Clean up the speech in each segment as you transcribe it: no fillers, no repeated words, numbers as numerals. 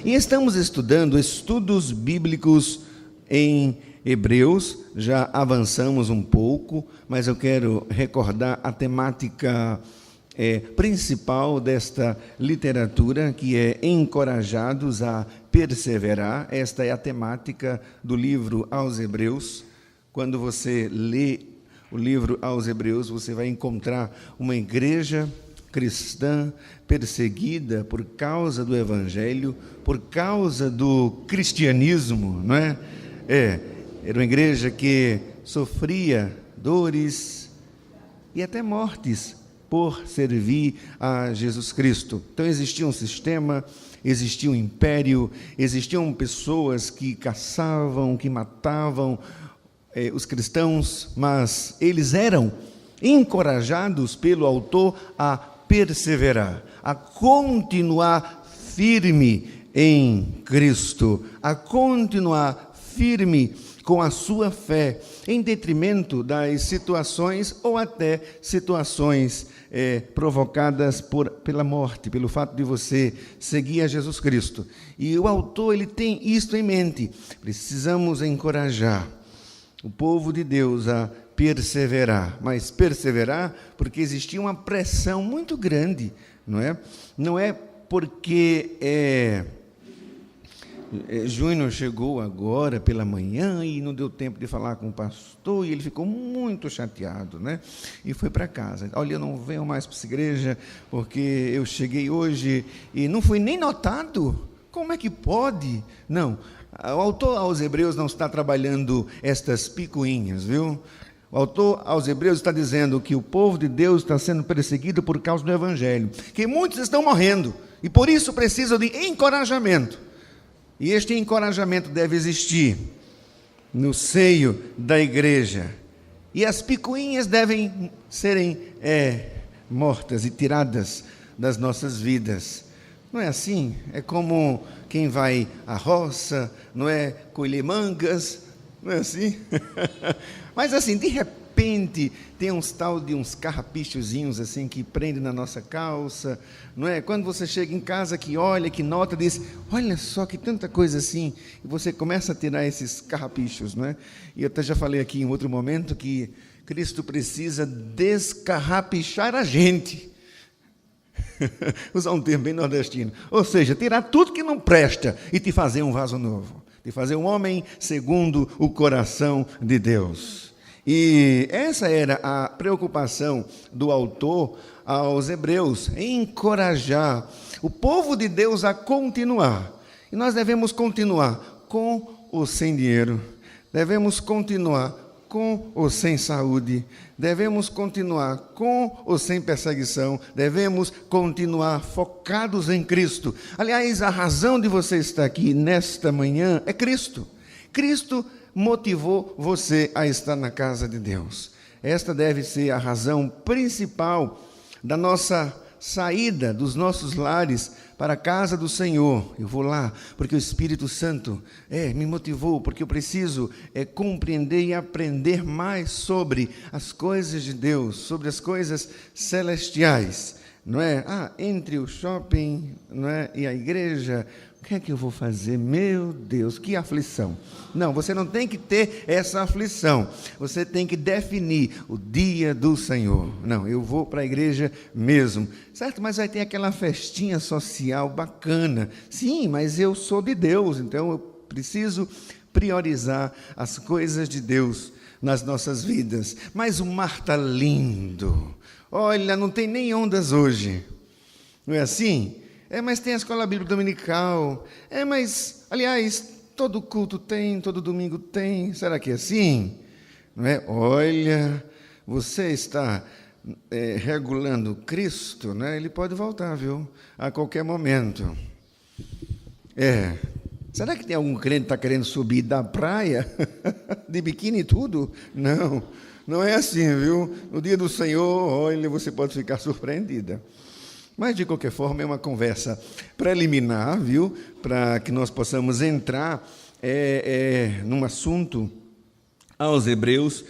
E estamos estudando estudos bíblicos em Hebreus. Já avançamos um pouco, mas eu quero recordar a temática principal desta literatura, que é encorajados a perseverar. Esta é a temática do livro aos Hebreus. Quando você lê o livro aos Hebreus, você vai encontrar uma igreja cristã perseguida por causa do evangelho, por causa do cristianismo, não é? Era uma igreja que sofria dores e até mortes por servir a Jesus Cristo. Então existia um sistema, existia um império, existiam pessoas que caçavam, que matavam os cristãos, mas eles eram encorajados pelo autor a perseverar, a continuar firme em Cristo, a continuar firme com a sua fé, em detrimento das situações ou até situações provocadas pela morte, pelo fato de você seguir a Jesus Cristo. E o autor ele tem isto em mente. Precisamos encorajar o povo de Deus a perseverar, mas perseverar porque existia uma pressão muito grande, não é? Não é porque Júnior chegou agora pela manhã e não deu tempo de falar com o pastor e ele ficou muito chateado, né? E foi para casa. Olha, eu não venho mais para essa igreja porque eu cheguei hoje e não fui nem notado. Como é que pode? Não, o autor aos Hebreus não está trabalhando estas picuinhas, viu? O autor aos Hebreus está dizendo que o povo de Deus está sendo perseguido por causa do evangelho, que muitos estão morrendo e por isso precisam de encorajamento. E este encorajamento deve existir no seio da igreja. E as picuinhas devem serem mortas e tiradas das nossas vidas. Não é assim? É como quem vai à roça, não é? Colher mangas, não é assim? Mas assim, de repente, tem uns carrapichozinhos assim que prendem na nossa calça, não é? Quando você chega em casa, que olha, que nota, diz, olha só que tanta coisa assim, e você começa a tirar esses carrapichos, não é? E eu até já falei aqui em outro momento que Cristo precisa descarrapichar a gente. Usar um termo bem nordestino. Ou seja, tirar tudo que não presta e te fazer um vaso novo, te fazer um homem segundo o coração de Deus. E essa era a preocupação do autor aos Hebreus, encorajar o povo de Deus a continuar. E nós devemos continuar com ou sem dinheiro, devemos continuar com ou sem saúde, devemos continuar com ou sem perseguição, devemos continuar focados em Cristo. Aliás, a razão de você estar aqui nesta manhã é Cristo. Cristo motivou você a estar na casa de Deus. Esta deve ser a razão principal da nossa saída dos nossos lares para a casa do Senhor. Eu vou lá porque o Espírito Santo me motivou, porque eu preciso compreender e aprender mais sobre as coisas de Deus, sobre as coisas celestiais, não é? Entre o shopping, não é, e a igreja, o que é que eu vou fazer? Meu Deus, que aflição. Não, você não tem que ter essa aflição. Você tem que definir o dia do Senhor. Não, eu vou para a igreja mesmo. Certo, mas aí tem aquela festinha social bacana. Sim, mas eu sou de Deus, então eu preciso priorizar as coisas de Deus nas nossas vidas. Mas o mar está lindo. Olha, não tem nem ondas hoje. Não é assim? Mas tem a escola bíblica dominical. Mas, aliás, todo culto tem, todo domingo tem. Será que é assim? Não é? Olha, você está regulando Cristo, né? Ele pode voltar, viu? A qualquer momento. Será que tem algum crente que está querendo subir da praia? De biquíni e tudo? Não, não é assim, viu? No dia do Senhor, olha, você pode ficar surpreendida. Mas, de qualquer forma, é uma conversa preliminar, viu? Para que nós possamos entrar num assunto aos Hebreus.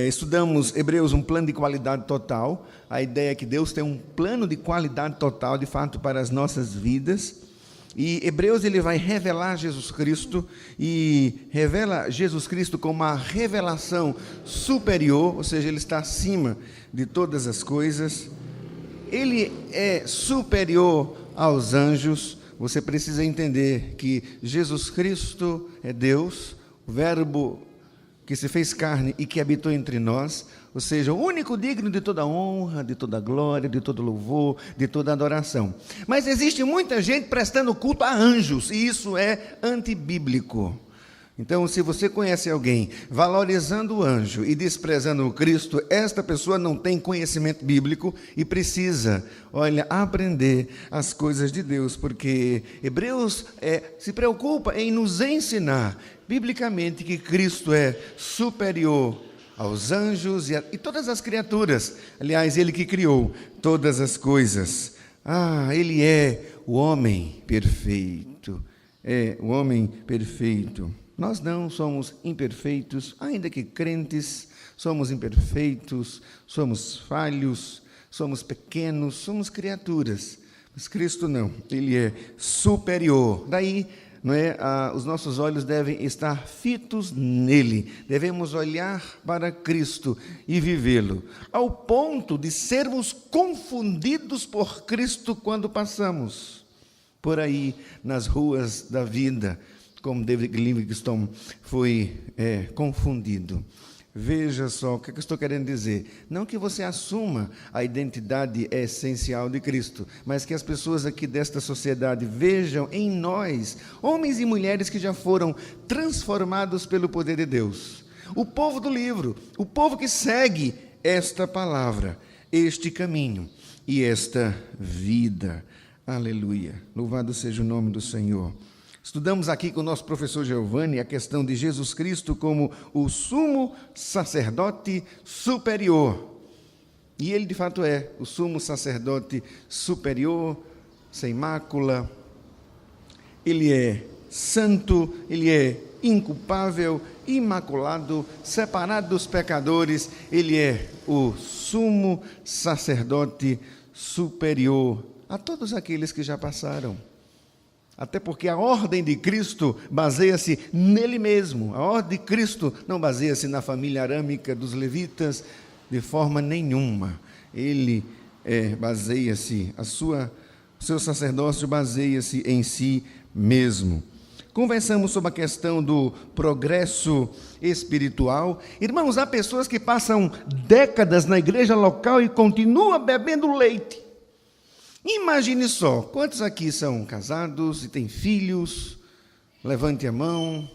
Estudamos Hebreus, um plano de qualidade total. A ideia é que Deus tem um plano de qualidade total, de fato, para as nossas vidas. E Hebreus ele vai revelar Jesus Cristo e revela Jesus Cristo como uma revelação superior, ou seja, ele está acima de todas as coisas. Ele é superior aos anjos. Você precisa entender que Jesus Cristo é Deus, o Verbo que se fez carne e que habitou entre nós, ou seja, o único digno de toda honra, de toda glória, de todo louvor, de toda adoração. Mas existe muita gente prestando culto a anjos, e isso é antibíblico. Então, se você conhece alguém valorizando o anjo e desprezando o Cristo, esta pessoa não tem conhecimento bíblico e precisa, aprender as coisas de Deus, porque Hebreus se preocupa em nos ensinar biblicamente que Cristo é superior aos anjos e todas as criaturas. Aliás, Ele que criou todas as coisas. Ele é o homem perfeito. É o homem perfeito. Nós não somos imperfeitos, ainda que crentes, somos imperfeitos, somos falhos, somos pequenos, somos criaturas. Mas Cristo não, Ele é superior. Daí, os nossos olhos devem estar fitos nele, devemos olhar para Cristo e vivê-lo, ao ponto de sermos confundidos por Cristo quando passamos por aí nas ruas da vida, como David Livingstone foi confundido. Veja só o que eu estou querendo dizer. Não que você assuma a identidade essencial de Cristo, mas que as pessoas aqui desta sociedade vejam em nós homens e mulheres que já foram transformados pelo poder de Deus. O povo do livro, o povo que segue esta palavra, este caminho e esta vida. Aleluia. Louvado seja o nome do Senhor. Estudamos aqui com o nosso professor Giovanni a questão de Jesus Cristo como o sumo sacerdote superior. E ele, de fato, é o sumo sacerdote superior, sem mácula. Ele é santo, ele é inculpável, imaculado, separado dos pecadores. Ele é o sumo sacerdote superior a todos aqueles que já passaram. Até porque a ordem de Cristo baseia-se nele mesmo. A ordem de Cristo não baseia-se na família arâmica dos levitas de forma nenhuma. Ele baseia-se, o seu sacerdócio baseia-se em si mesmo. Conversamos sobre a questão do progresso espiritual. Irmãos, há pessoas que passam décadas na igreja local e continuam bebendo leite. Imagine só, quantos aqui são casados e têm filhos? Levante a mão.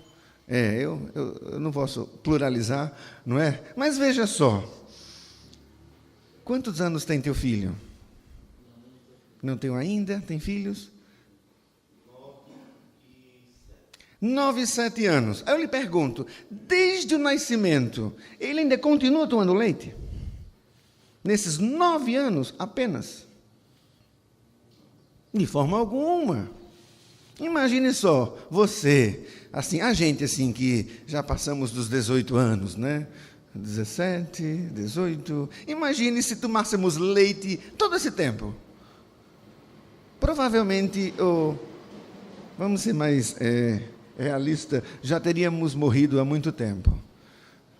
Eu não posso pluralizar, não é? Mas veja só, quantos anos tem teu filho? Não tenho ainda? Tem filhos? 9 e 7 anos. Aí eu lhe pergunto, desde o nascimento, ele ainda continua tomando leite? Nesses 9 anos apenas? De forma alguma. Imagine só, você, assim, a gente assim que já passamos dos 18 anos, né? 17, 18. Imagine se tomássemos leite todo esse tempo. Provavelmente, vamos ser mais realista, já teríamos morrido há muito tempo.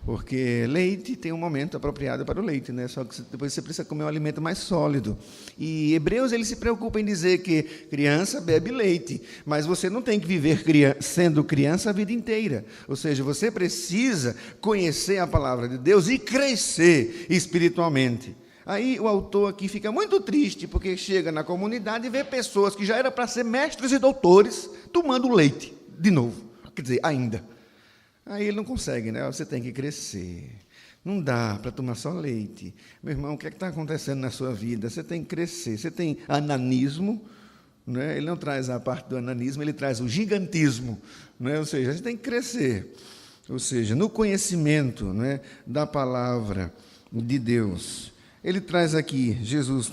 Porque leite tem um momento apropriado para o leite, né? Só que depois você precisa comer um alimento mais sólido. E Hebreus ele se preocupa em dizer que criança bebe leite, mas você não tem que viver sendo criança a vida inteira. Ou seja, você precisa conhecer a palavra de Deus e crescer espiritualmente. Aí o autor aqui fica muito triste, porque chega na comunidade e vê pessoas que já eram para ser mestres e doutores tomando leite de novo. Quer dizer, ainda. Aí ele não consegue, né? Você tem que crescer. Não dá para tomar só leite. Meu irmão, o que é que está acontecendo na sua vida? Você tem que crescer. Você tem ananismo, né? Ele não traz a parte do ananismo, ele traz o gigantismo, né? Ou seja, a gente tem que crescer. Ou seja, no conhecimento, né, da palavra de Deus. Ele traz aqui Jesus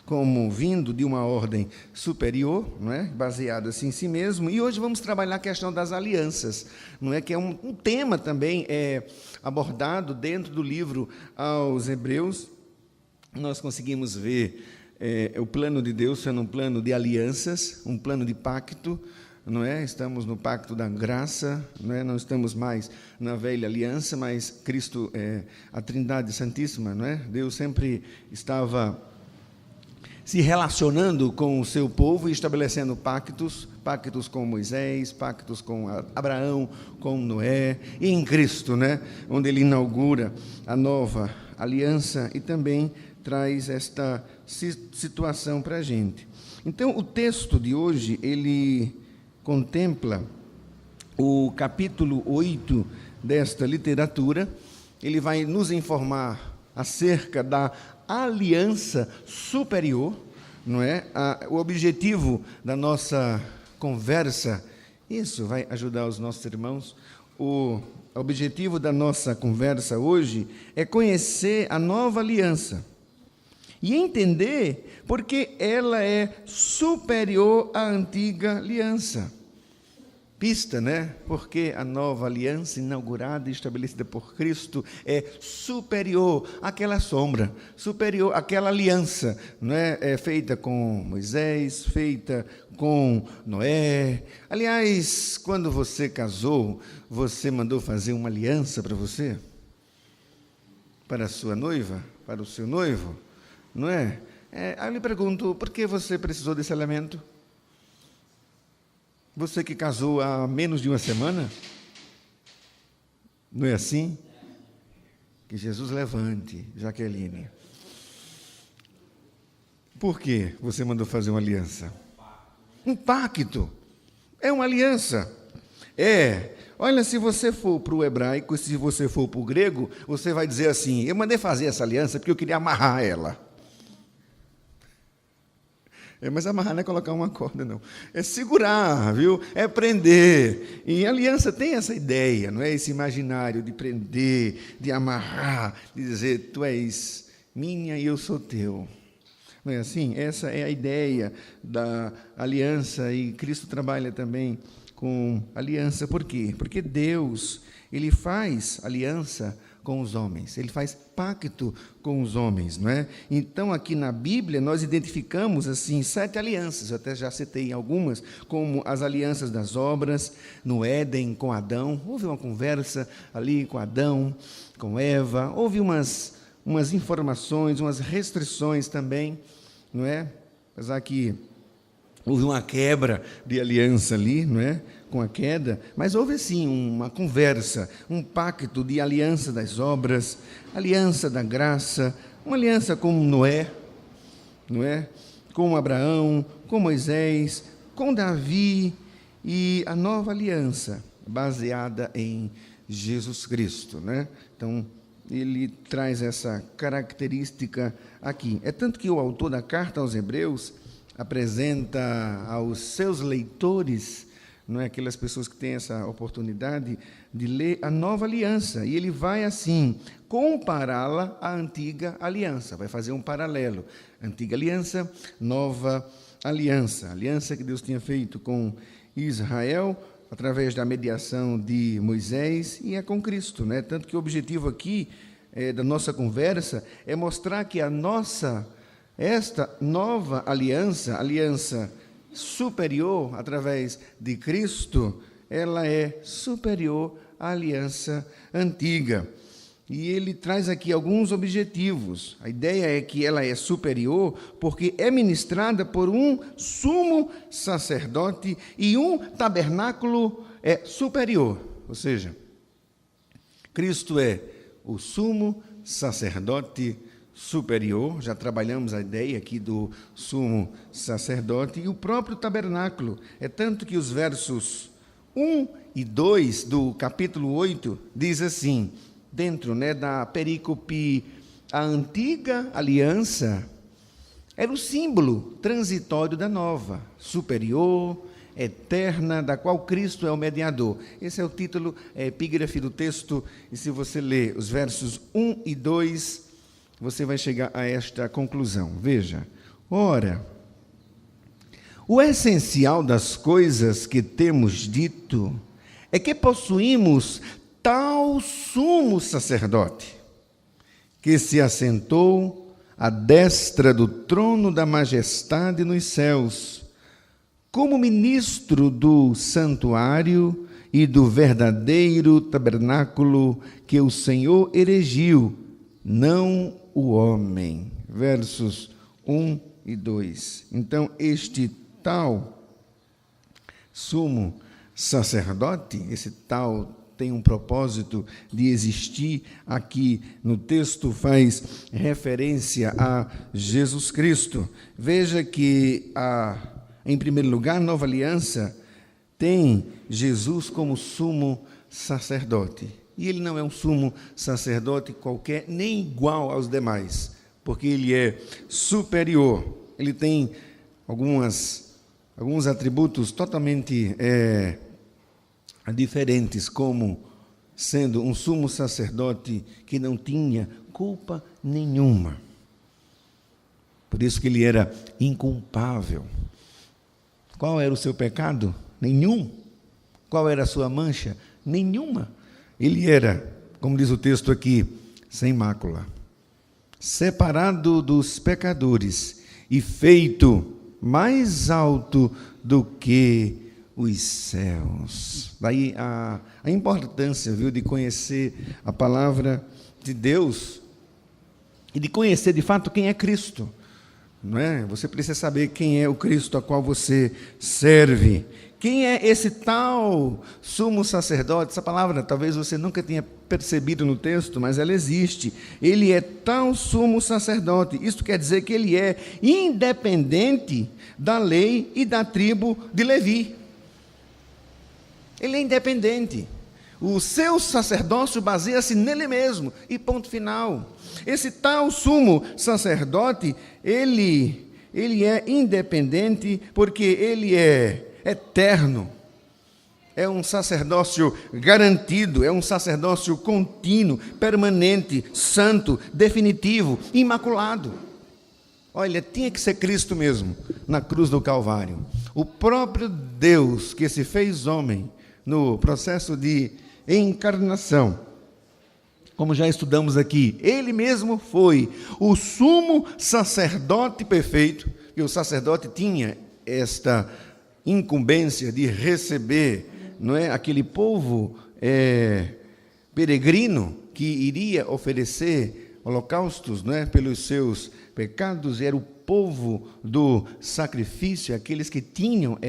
como vindo de uma ordem superior, não é? Baseada assim em si mesmo, e hoje vamos trabalhar a questão das alianças, não é? Que é um tema também abordado dentro do livro aos Hebreus. Nós conseguimos ver o plano de Deus sendo um plano de alianças, um plano de pacto, não é? Estamos no pacto da graça, não é? Não estamos mais na velha aliança, mas Cristo, a Trindade Santíssima, não é? Deus sempre estava se relacionando com o seu povo e estabelecendo pactos com Moisés, pactos com Abraão, com Noé, e em Cristo, né? Onde ele inaugura a nova aliança e também traz esta situação para a gente. Então, o texto de hoje, ele contempla o capítulo 8 desta literatura. Ele vai nos informar acerca da aliança superior, não é? O objetivo da nossa conversa, isso vai ajudar os nossos irmãos. O objetivo da nossa conversa hoje é conhecer a nova aliança e entender porque ela é superior à antiga aliança. Pista, né? Porque a nova aliança inaugurada e estabelecida por Cristo é superior àquela sombra, superior àquela aliança, não é? Feita com Moisés, feita com Noé. Aliás, quando você casou, você mandou fazer uma aliança para você? Para a sua noiva? Para o seu noivo? Não é? Aí eu lhe pergunto, por que você precisou desse elemento? Você que casou há menos de uma semana? Não é assim? Que Jesus levante, Jaqueline. Por que você mandou fazer uma aliança? Um pacto. É uma aliança. Olha, se você for para o hebraico, se você for para o grego, você vai dizer assim, eu mandei fazer essa aliança porque eu queria amarrar ela. Mas amarrar não é colocar uma corda, não. É segurar, viu? É prender. E a aliança tem essa ideia, não é? Esse imaginário de prender, de amarrar, de dizer, tu és minha e eu sou teu. Não é assim? Essa é a ideia da aliança, e Cristo trabalha também com aliança. Por quê? Porque Deus, ele faz aliança com os homens, ele faz pacto com os homens, não é? Então, aqui na Bíblia, nós identificamos, assim, 7 alianças, eu até já citei algumas, como as alianças das obras, no Éden, com Adão, houve uma conversa ali com Adão, com Eva, houve umas informações, umas restrições também, não é? Apesar que houve uma quebra de aliança ali, não é? Com a queda, mas houve sim uma conversa, um pacto de aliança das obras, aliança da graça, uma aliança com Noé, não é? Com Abraão, com Moisés, com Davi, e a nova aliança baseada em Jesus Cristo, né? Então, ele traz essa característica aqui. É tanto que o autor da carta aos Hebreus apresenta aos seus leitores, não é, aquelas pessoas que têm essa oportunidade de ler a nova aliança, e ele vai assim compará-la à antiga aliança, vai fazer um paralelo, antiga aliança, nova aliança, aliança que Deus tinha feito com Israel através da mediação de Moisés, e é com Cristo, né? Tanto que o objetivo aqui da nossa conversa é mostrar que esta nova aliança, aliança superior através de Cristo, ela é superior à aliança antiga. E ele traz aqui alguns objetivos. A ideia é que ela é superior porque é ministrada por um sumo sacerdote e um tabernáculo superior. Ou seja, Cristo é o sumo sacerdote superior, já trabalhamos a ideia aqui do sumo sacerdote, e o próprio tabernáculo. É tanto que os versos 1 e 2 do capítulo 8 diz assim, dentro, né, da perícope, a antiga aliança era o símbolo transitório da nova, superior, eterna, da qual Cristo é o mediador. Esse é o título, epígrafe do texto, e se você ler os versos 1 e 2, você vai chegar a esta conclusão. Veja, ora, o essencial das coisas que temos dito é que possuímos tal sumo sacerdote, que se assentou à destra do trono da majestade nos céus, como ministro do santuário e do verdadeiro tabernáculo que o Senhor erigiu, não o homem. Versos 1 e 2. Então, este tal sumo sacerdote, esse tal tem um propósito de existir, aqui no texto faz referência a Jesus Cristo. Veja que, em primeiro lugar, a Nova Aliança tem Jesus como sumo sacerdote. E ele não é um sumo sacerdote qualquer, nem igual aos demais, porque ele é superior. Ele tem alguns atributos totalmente diferentes, como sendo um sumo sacerdote que não tinha culpa nenhuma. Por isso que ele era inculpável. Qual era o seu pecado? Nenhum. Qual era a sua mancha? Nenhuma. Ele era, como diz o texto aqui, sem mácula, separado dos pecadores e feito mais alto do que os céus. Daí a importância, viu, de conhecer a palavra de Deus e de conhecer de fato quem é Cristo. Não é? Você precisa saber quem é o Cristo a qual você serve. Quem é esse tal sumo sacerdote? Essa palavra talvez você nunca tenha percebido no texto, mas ela existe. Ele é tal sumo sacerdote. Isso quer dizer que ele é independente da lei e da tribo de Levi. Ele é independente. O seu sacerdócio baseia-se nele mesmo. E ponto final. Esse tal sumo sacerdote, ele é independente porque ele é eterno. É um sacerdócio garantido, é um sacerdócio contínuo, permanente, santo, definitivo, imaculado. Olha, tinha que ser Cristo mesmo, na cruz do Calvário. O próprio Deus que se fez homem no processo de encarnação, como já estudamos aqui, ele mesmo foi o sumo sacerdote perfeito, e o sacerdote tinha esta incumbência de receber, não é, aquele povo peregrino que iria oferecer holocaustos, não é, pelos seus pecados. Era o povo do sacrifício, aqueles que tinham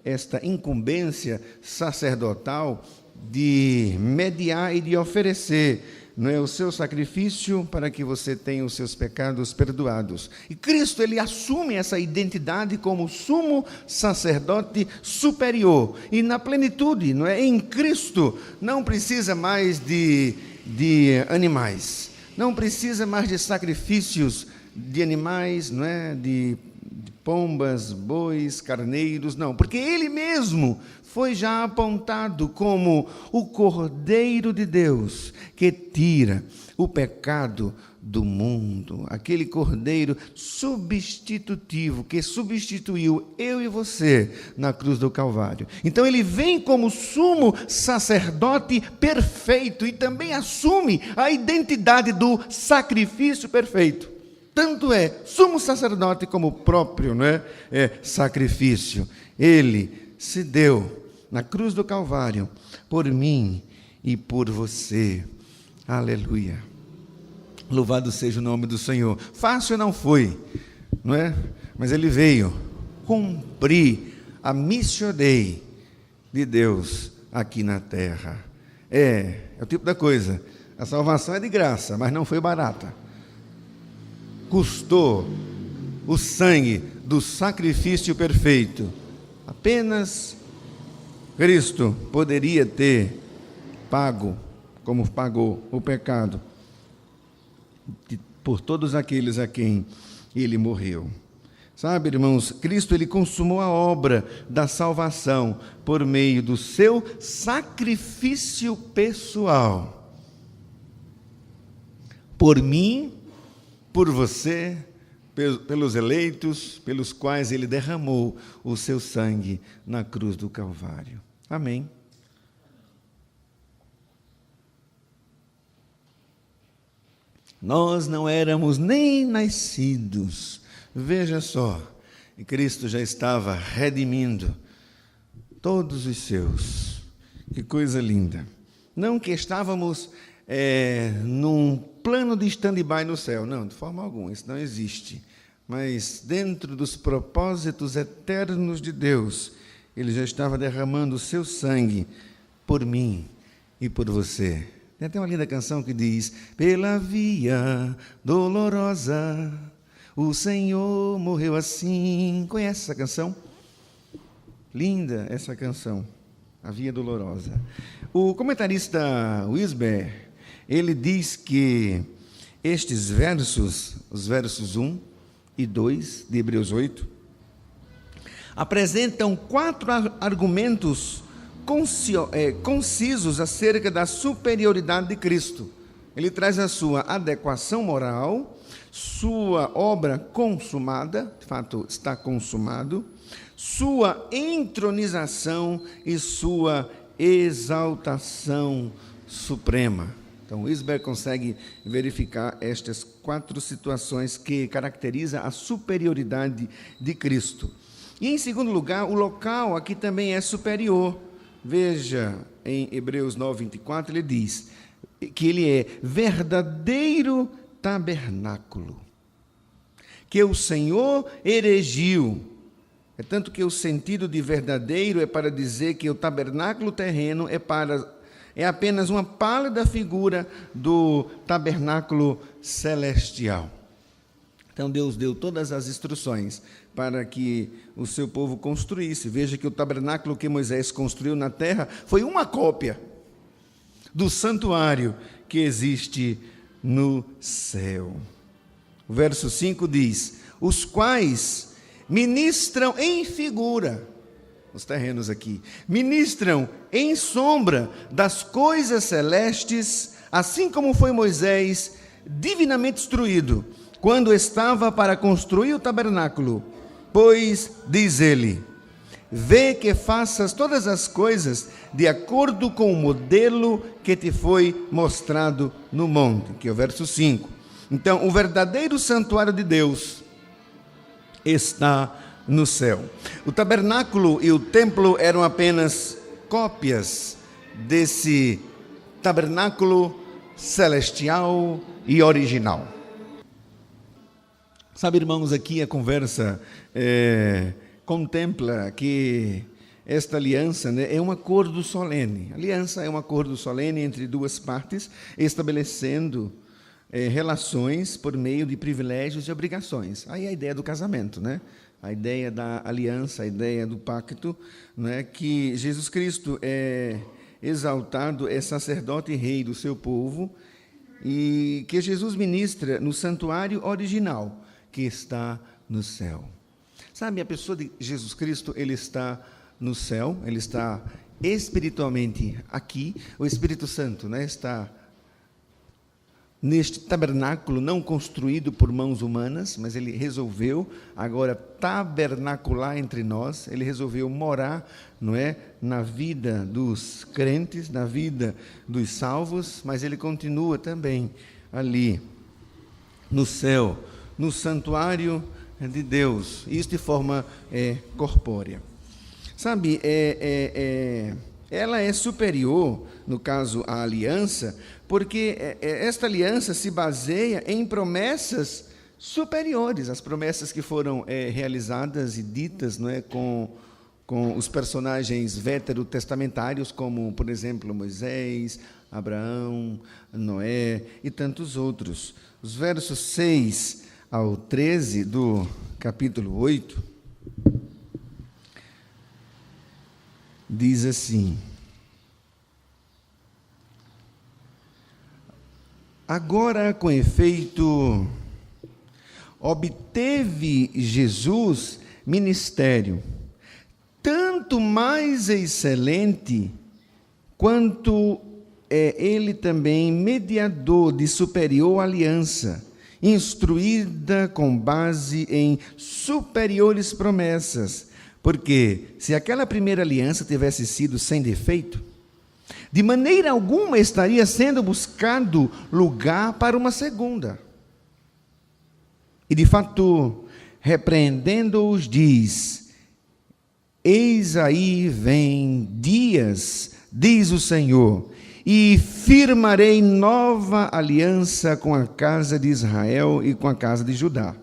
esta incumbência sacerdotal de mediar e de oferecer, não é, o seu sacrifício para que você tenha os seus pecados perdoados. E Cristo, ele assume essa identidade como sumo sacerdote superior. E na plenitude, não é, em Cristo, não precisa mais de animais, não precisa mais de sacrifícios de animais, não é, de pombas, bois, carneiros, não, porque ele mesmo foi já apontado como o Cordeiro de Deus que tira o pecado do mundo, aquele Cordeiro substitutivo que substituiu eu e você na cruz do Calvário. Então ele vem como sumo sacerdote perfeito e também assume a identidade do sacrifício perfeito. Tanto é sumo sacerdote como o próprio, não é, sacrifício. Ele se deu na cruz do Calvário por mim e por você. Aleluia. Louvado seja o nome do Senhor. Fácil não foi, não é? Mas ele veio cumprir a missio Dei de Deus aqui na terra. É o tipo da coisa. A salvação é de graça, mas não foi barata. Custou o sangue do sacrifício perfeito. Apenas Cristo poderia ter pago, como pagou o pecado, por todos aqueles a quem ele morreu. Sabe, irmãos, Cristo, ele consumou a obra da salvação por meio do seu sacrifício pessoal. Por mim, por você, pelos eleitos, pelos quais ele derramou o seu sangue na cruz do Calvário. Amém. Nós não éramos nem nascidos. Veja só, e Cristo já estava redimindo todos os seus. Que coisa linda. Não que estávamos num plano de stand-by no céu. Não, de forma alguma, isso não existe. Mas dentro dos propósitos eternos de Deus, Ele já estava derramando o seu sangue por mim e por você. Tem até uma linda canção que diz: pela via dolorosa, o Senhor morreu assim. Conhece essa canção? Linda essa canção, A Via Dolorosa. O comentarista Wisber, ele diz que estes versos, os versos 1 e 2 de Hebreus 8, apresentam 4 argumentos concisos acerca da superioridade de Cristo. Ele traz a sua adequação moral, sua obra consumada, de fato está consumado, sua entronização e sua exaltação suprema. Então, Wisber consegue verificar estas 4 situações que caracterizam a superioridade de Cristo. E, em segundo lugar, o local aqui também é superior. Veja, em Hebreus 9, 24, ele diz que ele é verdadeiro tabernáculo, que o Senhor erigiu. É tanto que o sentido de verdadeiro é para dizer que o tabernáculo terreno é apenas uma pálida figura do tabernáculo celestial. Então Deus deu todas as instruções para que o seu povo construísse. Veja que o tabernáculo que Moisés construiu na terra foi uma cópia do santuário que existe no céu. O verso 5 diz: os quais ministram em figura, os terrenos aqui, ministram em sombra das coisas celestes, assim como foi Moisés divinamente instruído, quando estava para construir o tabernáculo. Pois, diz ele, vê que faças todas as coisas de acordo com o modelo que te foi mostrado no monte, que é o verso 5. Então, o verdadeiro santuário de Deus está no céu. O tabernáculo e o templo eram apenas cópias desse tabernáculo celestial e original. Sabe, irmãos, aqui a conversa contempla que esta aliança, né, é um acordo solene. Aliança é um acordo solene entre duas partes, estabelecendo relações por meio de privilégios e obrigações. Aí a ideia do casamento, né? A ideia da aliança, a ideia do pacto, né? Que Jesus Cristo é exaltado, é sacerdote e rei do seu povo, e que Jesus ministra no santuário original, que está no céu. Sabe, a pessoa de Jesus Cristo, ele está no céu, ele está espiritualmente aqui. O Espírito Santo, né, está neste tabernáculo não construído por mãos humanas, mas ele resolveu agora tabernacular entre nós. Ele resolveu morar, não é, na vida dos crentes, na vida dos salvos, mas ele continua também ali no céu, no santuário de Deus, isso de forma corpórea. Sabe, ela é superior, no caso, à aliança, porque esta aliança se baseia em promessas superiores, as promessas que foram realizadas e ditas, não é, com os personagens veterotestamentários, como, por exemplo, Moisés, Abraão, Noé e tantos outros. Os versos 6 ao 13 do capítulo 8, diz assim: agora, com efeito, obteve Jesus ministério, tanto mais excelente, quanto é ele também mediador de superior aliança, instruída com base em superiores promessas. Porque se aquela primeira aliança tivesse sido sem defeito, De maneira alguma estaria sendo buscado lugar para uma segunda. E de fato, repreendendo-os, diz: eis aí vem dias, diz o Senhor, e firmarei nova aliança com a casa de Israel e com a casa de Judá.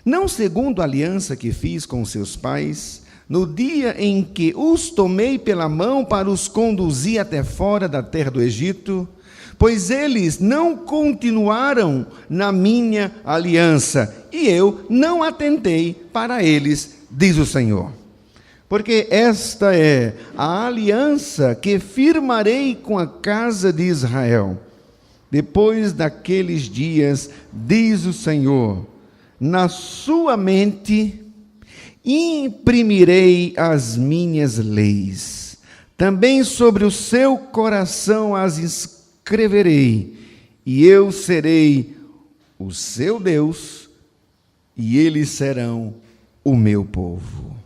Não segundo a aliança que fiz com seus pais, no dia em que os tomei pela mão para os conduzir até fora da terra do Egito, pois eles não continuaram na minha aliança, e eu não atentei para eles, diz o Senhor. Porque esta é a aliança que firmarei com a casa de Israel. Depois daqueles dias, diz o Senhor, na sua mente imprimirei as minhas leis. Também sobre o seu coração as escreverei, e eu serei o seu Deus, e eles serão o meu povo.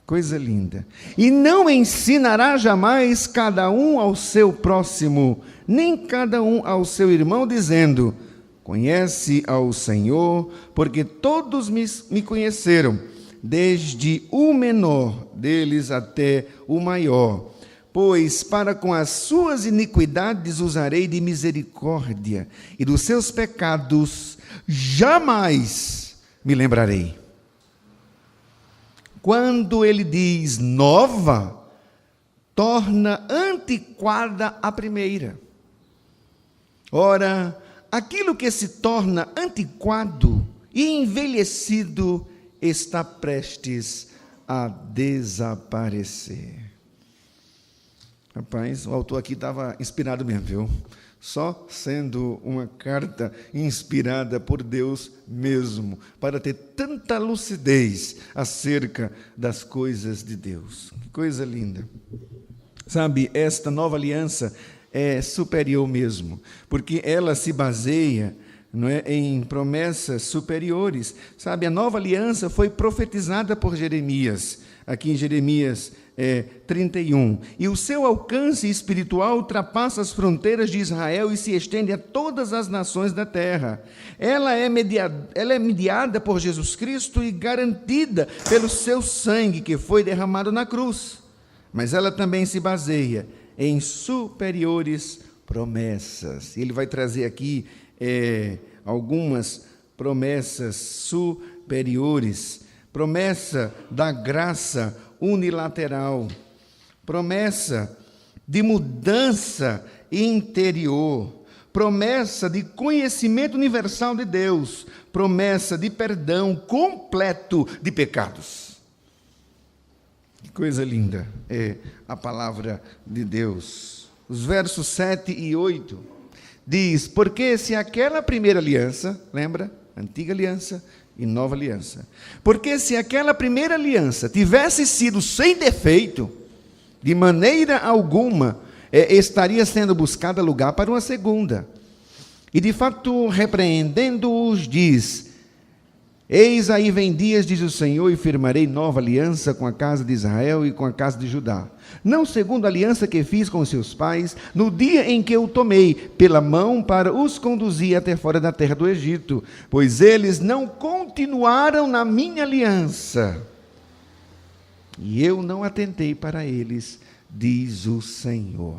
Coisa linda. E não ensinará jamais cada um ao seu próximo, nem cada um ao seu irmão, dizendo: conhece ao Senhor, porque todos me conheceram, desde o menor deles até o maior. Pois para com as suas iniquidades usarei de misericórdia, e dos seus pecados jamais me lembrarei. Quando ele diz nova, torna antiquada a primeira. Ora, aquilo que se torna antiquado e envelhecido está prestes a desaparecer. Rapaz, o autor aqui estava inspirado mesmo, viu? Só sendo uma carta inspirada por Deus mesmo, para ter tanta lucidez acerca das coisas de Deus. Que coisa linda. Sabe, esta nova aliança é superior mesmo, porque ela se baseia, não é, em promessas superiores. Sabe, a nova aliança foi profetizada por Jeremias, aqui em Jeremias 31. E o seu alcance espiritual ultrapassa as fronteiras de Israel e se estende a todas as nações da terra. Ela é mediada por Jesus Cristo e garantida pelo seu sangue que foi derramado na cruz. Mas ela também se baseia em superiores promessas. Ele vai trazer aqui algumas promessas superiores. Promessa da graça unilateral, promessa de mudança interior, promessa de conhecimento universal de Deus, promessa de perdão completo de pecados. Que coisa linda é a palavra de Deus. Os versos 7 e 8 diz: porque se aquela primeira aliança, lembra? Antiga aliança e nova aliança. Porque se aquela primeira aliança tivesse sido sem defeito, de maneira alguma estaria sendo buscada lugar para uma segunda. E de fato, repreendendo-os, diz: eis aí vem dias, diz o Senhor, e firmarei nova aliança com a casa de Israel e com a casa de Judá. Não segundo a aliança que fiz com seus pais, no dia em que eu tomei pela mão para os conduzir até fora da terra do Egito, pois eles não continuaram na minha aliança, e eu não atentei para eles, diz o Senhor.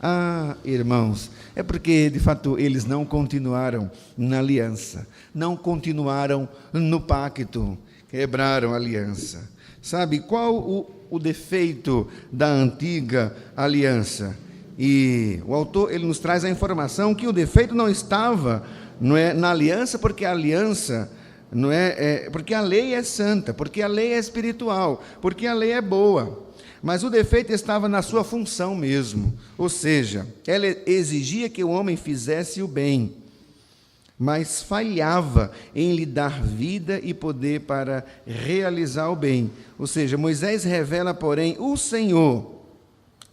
Ah, irmãos, é porque, de fato, eles não continuaram na aliança, não continuaram no pacto, quebraram a aliança. Sabe qual o defeito da antiga aliança? E o autor, ele nos traz a informação que o defeito não estava, na aliança, porque a aliança, porque a lei é santa, porque a lei é espiritual, porque a lei é boa. Mas o defeito estava na sua função mesmo, ou seja, ela exigia que o homem fizesse o bem, mas falhava em lhe dar vida e poder para realizar o bem. Ou seja, Moisés revela, porém, o Senhor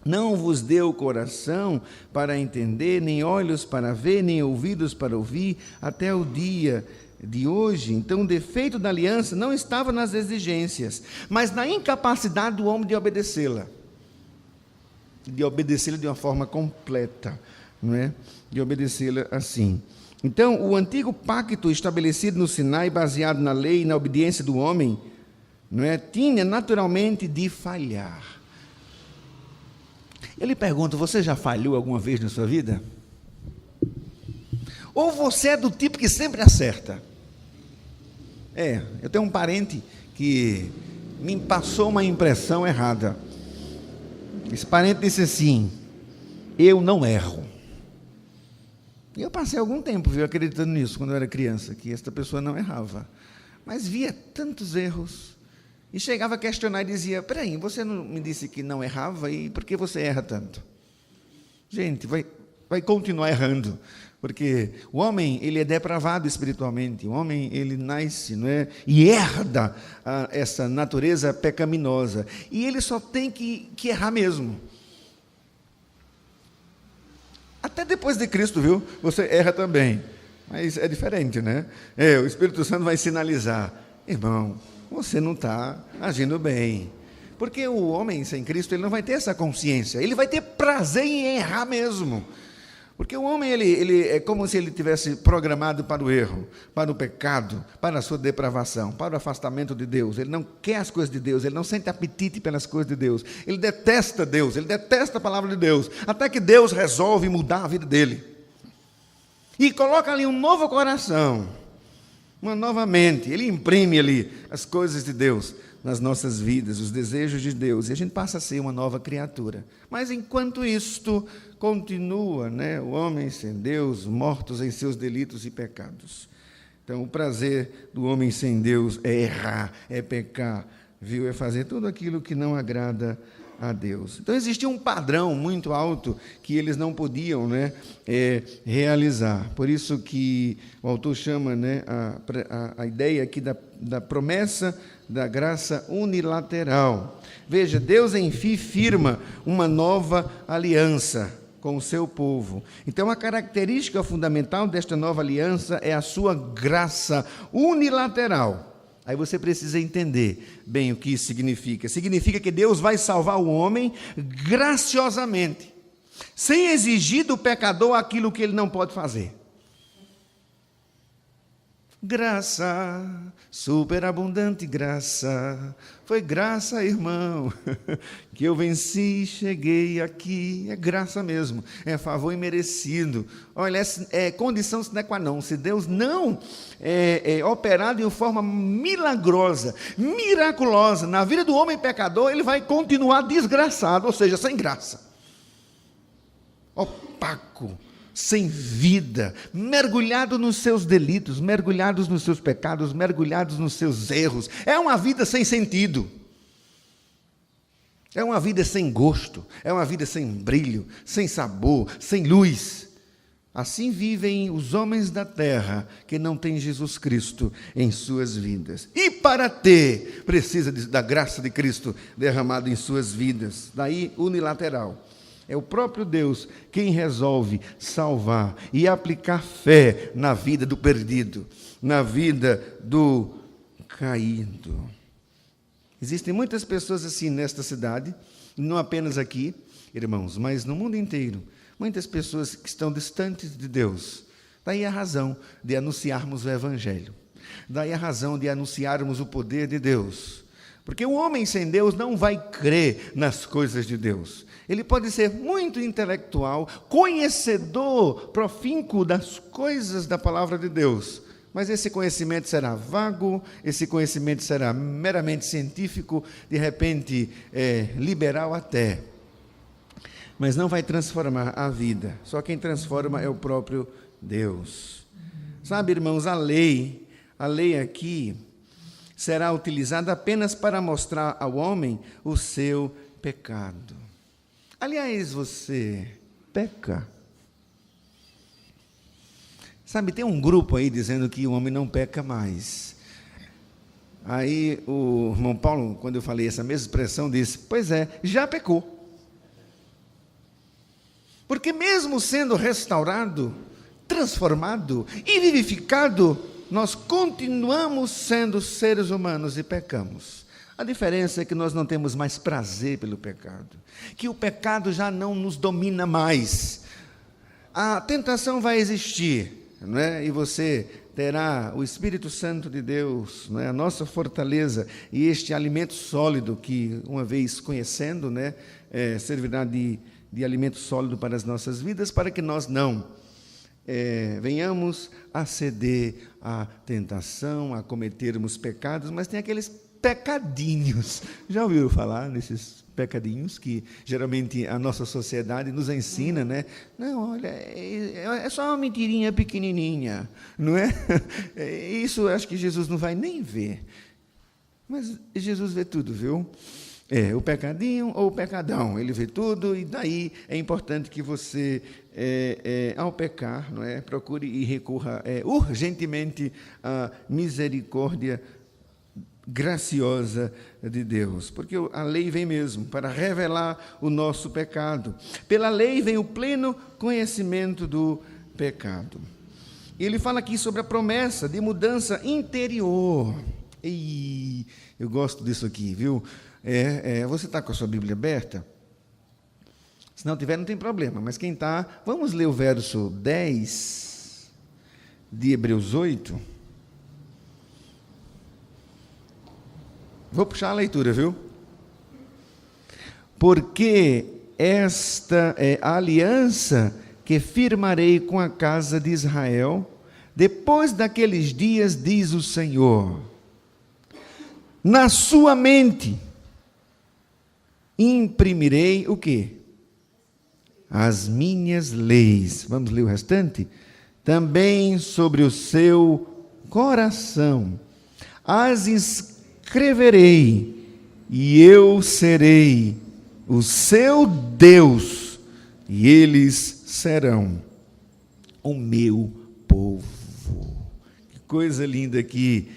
não vos deu coração para entender, nem olhos para ver, nem ouvidos para ouvir, até o dia de hoje. Então, o defeito da aliança não estava nas exigências, mas na incapacidade do homem de obedecê-la. de obedecê-la de uma forma completa, não é? De obedecê-la assim. Então, o antigo pacto estabelecido no Sinai, baseado na lei e na obediência do homem, não é? Tinha naturalmente de falhar. Eu lhe pergunto, você já falhou alguma vez na sua vida? Ou você é do tipo que sempre acerta? Eu tenho um parente que me passou uma impressão errada. Esse parente disse assim: eu não erro. E eu passei algum tempo acreditando nisso, quando eu era criança, que esta pessoa não errava. Mas via tantos erros, e chegava a questionar e dizia: peraí, você não me disse que não errava, e por que você erra tanto? Gente, vai continuar errando, porque o homem, ele é depravado espiritualmente, o homem, ele nasce, não é? E herda essa natureza pecaminosa, e ele só tem que errar mesmo. Até depois de Cristo, viu? Você erra também, mas é diferente, né? O Espírito Santo vai sinalizar: irmão, você não está agindo bem. Porque o homem sem Cristo, ele não vai ter essa consciência, ele vai ter prazer em errar mesmo. Porque o homem, ele é como se ele tivesse programado para o erro, para o pecado, para a sua depravação, para o afastamento de Deus. Ele não quer as coisas de Deus, ele não sente apetite pelas coisas de Deus, ele detesta Deus, ele detesta a palavra de Deus, até que Deus resolve mudar a vida dele. E coloca ali um novo coração, uma nova mente, ele imprime ali as coisas de Deus nas nossas vidas, os desejos de Deus, e a gente passa a ser uma nova criatura. Mas enquanto isto continua, né, o homem sem Deus, mortos em seus delitos e pecados. Então, o prazer do homem sem Deus é errar, é pecar, viu? É fazer tudo aquilo que não agrada a Deus. Então, existia um padrão muito alto que eles não podiam, né, realizar. Por isso que o autor chama, né, a ideia aqui da promessa da graça unilateral. Veja, Deus, enfim, firma uma nova aliança com o seu povo. Então, a característica fundamental desta nova aliança é a sua graça unilateral. Aí você precisa entender bem o que isso significa. Significa que Deus vai salvar o homem graciosamente, sem exigir do pecador aquilo que ele não pode fazer. Graça, superabundante graça, foi graça, irmão, que eu venci e cheguei aqui. É graça mesmo, é favor imerecido. Olha, é condição sine qua non. Se Deus não operar de uma forma milagrosa, miraculosa, na vida do homem pecador, ele vai continuar desgraçado, ou seja, sem graça, opaco, sem vida, mergulhado nos seus delitos, mergulhados nos seus pecados, mergulhados nos seus erros. É uma vida sem sentido, é uma vida sem gosto, é uma vida sem brilho, sem sabor, sem luz. Assim vivem os homens da terra que não têm Jesus Cristo em suas vidas. E para ter, precisa da graça de Cristo derramada em suas vidas. Daí, unilateral. É o próprio Deus quem resolve salvar e aplicar fé na vida do perdido, na vida do caído. Existem muitas pessoas assim nesta cidade, não apenas aqui, irmãos, mas no mundo inteiro. Muitas pessoas que estão distantes de Deus. Daí a razão de anunciarmos o Evangelho. Daí a razão de anunciarmos o poder de Deus. Porque o homem sem Deus não vai crer nas coisas de Deus. Ele pode ser muito intelectual, conhecedor profinco das coisas da palavra de Deus, mas esse conhecimento será vago, esse conhecimento será meramente científico, de repente liberal até, mas não vai transformar a vida. Só quem transforma é o próprio Deus. Sabe, irmãos, a lei aqui será utilizada apenas para mostrar ao homem o seu pecado. Aliás, você peca? Sabe, tem um grupo aí dizendo que o homem não peca mais. Aí o irmão Paulo, quando eu falei essa mesma expressão, disse: pois é, já pecou. Porque mesmo sendo restaurado, transformado e vivificado, nós continuamos sendo seres humanos e pecamos. A diferença é que nós não temos mais prazer pelo pecado, que o pecado já não nos domina mais. A tentação vai existir, não é? E você terá o Espírito Santo de Deus, não é? A nossa fortaleza e este alimento sólido que, uma vez conhecendo, né, servirá de alimento sólido para as nossas vidas, para que nós não venhamos a ceder à tentação, a cometermos pecados, mas tem aqueles pecadinhos. Já ouviram falar nesses pecadinhos que geralmente a nossa sociedade nos ensina, né? Não, olha, é só uma mentirinha pequenininha, não é? Isso acho que Jesus não vai nem ver. Mas Jesus vê tudo, viu? O pecadinho ou o pecadão, ele vê tudo, e daí é importante que você, ao pecar, não é, procure e recorra urgentemente à misericórdia graciosa de Deus, porque a lei vem mesmo para revelar o nosso pecado. Pela lei vem o pleno conhecimento do pecado. E ele fala aqui sobre a promessa de mudança interior. E eu gosto disso aqui, viu? Você está com a sua Bíblia aberta? Se não tiver, não tem problema, mas quem está, vamos ler o verso 10 de Hebreus 8. Vou puxar a leitura, viu? Porque esta é a aliança que firmarei com a casa de Israel, depois daqueles dias, diz o Senhor. Na sua mente imprimirei o quê? As minhas leis. Vamos ler o restante? Também sobre o seu coração as escreverei, e eu serei o seu Deus, e eles serão o meu povo. Que coisa linda aqui,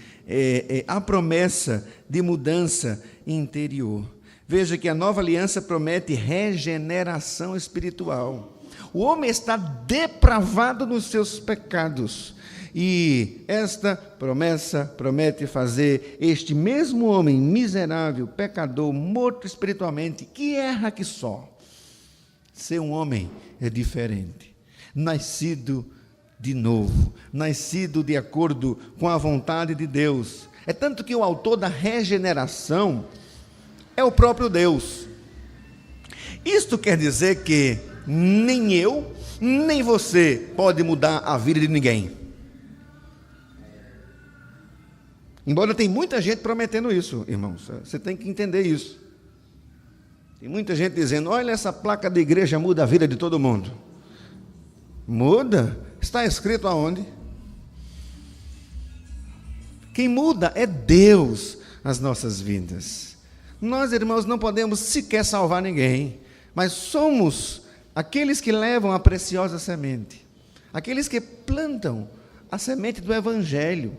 a promessa de mudança interior. Veja que a nova aliança promete regeneração espiritual. O homem está depravado nos seus pecados, e esta promessa promete fazer este mesmo homem miserável, pecador, morto espiritualmente, que erra que só, ser um homem diferente, nascido de novo, nascido de acordo com a vontade de Deus. É tanto que o autor da regeneração é o próprio Deus. Isto quer dizer que nem eu, nem você pode mudar a vida de ninguém. Embora tem muita gente prometendo isso, irmãos, você tem que entender isso. Tem muita gente dizendo, olha, essa placa da igreja muda a vida de todo mundo. Muda? Está escrito aonde? Quem muda é Deus as nossas vidas. Nós, irmãos, não podemos sequer salvar ninguém, mas somos aqueles que levam a preciosa semente, aqueles que plantam a semente do Evangelho.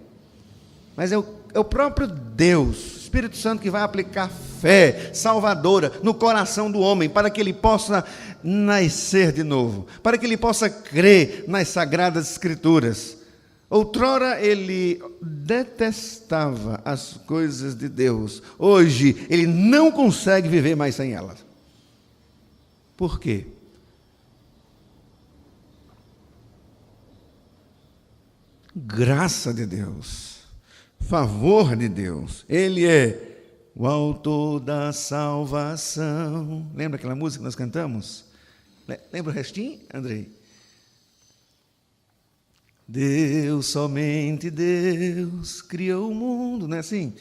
Mas é o próprio Deus, o Espírito Santo, que vai aplicar fé salvadora no coração do homem, para que ele possa nascer de novo, para que ele possa crer nas Sagradas Escrituras. Outrora ele detestava as coisas de Deus, hoje ele não consegue viver mais sem elas. Por quê? Graça de Deus, favor de Deus, ele é o autor da salvação. Lembra aquela música que nós cantamos? Lembra o restinho, Andrei? Deus, somente Deus, criou o mundo, não é assim?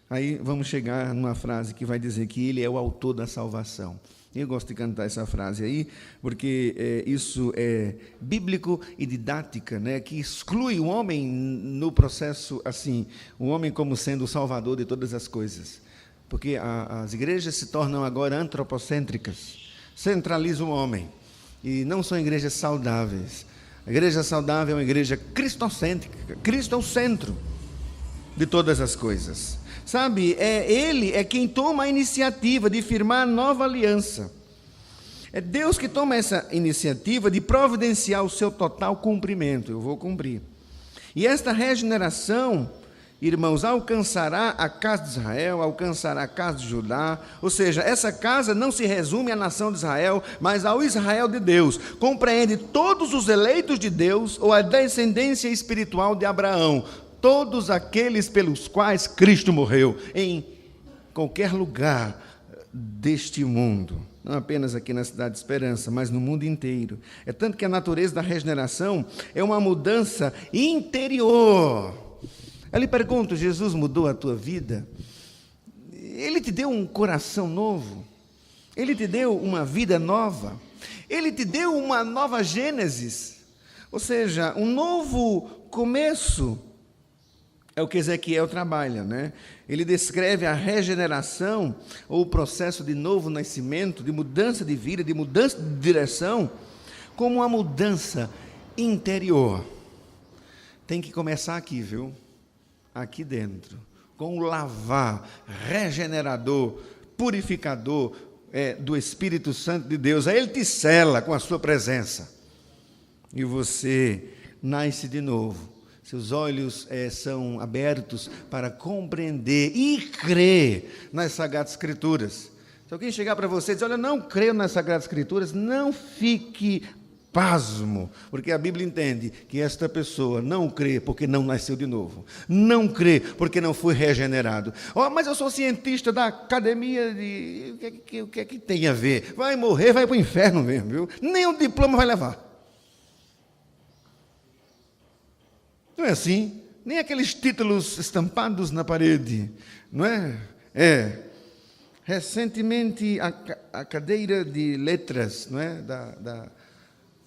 Aí vamos chegar numa frase que vai dizer que ele é o autor da salvação. Eu gosto de cantar essa frase aí, porque isso é bíblico e didática, né, que exclui o homem no processo, assim, o homem como sendo o salvador de todas as coisas. Porque as igrejas se tornam agora antropocêntricas, centralizam o homem, e não são igrejas saudáveis. A igreja saudável é uma igreja cristocêntrica, Cristo é o centro de todas as coisas. Sabe, Ele é quem toma a iniciativa de firmar a nova aliança. É Deus que toma essa iniciativa de providenciar o seu total cumprimento. Eu vou cumprir. E esta regeneração irmãos, alcançará a casa de Israel, alcançará a casa de Judá. Ou seja, essa casa não se resume à nação de Israel, mas ao Israel de Deus. Compreende todos os eleitos de Deus, ou a descendência espiritual de Abraão. Todos aqueles pelos quais Cristo morreu, em qualquer lugar deste mundo. Não apenas aqui na Cidade de Esperança, mas no mundo inteiro. É tanto que a natureza da regeneração é uma mudança interior. Eu lhe pergunto, Jesus mudou a tua vida? Ele te deu um coração novo? Ele te deu uma vida nova? Ele te deu uma nova Gênesis? Ou seja, um novo começo. É o que Ezequiel trabalha, né? Ele descreve a regeneração, ou o processo de novo nascimento, de mudança de vida, de mudança de direção, como uma mudança interior. Tem que começar aqui, viu? Aqui dentro, com o lavar regenerador, purificador do Espírito Santo de Deus. Aí Ele te sela com a sua presença. E você nasce de novo. Seus olhos são abertos para compreender e crer nas Sagradas Escrituras. Se alguém chegar para você e dizer, olha, não creio nas Sagradas Escrituras, não fique pasmo, porque a Bíblia entende que esta pessoa não crê porque não nasceu de novo, não crê porque não foi regenerado. Oh, mas eu sou cientista da academia de... O que é que tem a ver? Vai morrer, vai para o inferno mesmo, viu? Nem um diploma vai levar. Não é assim? Nem aqueles títulos estampados na parede, não é? Recentemente, a cadeira de letras, não é? Da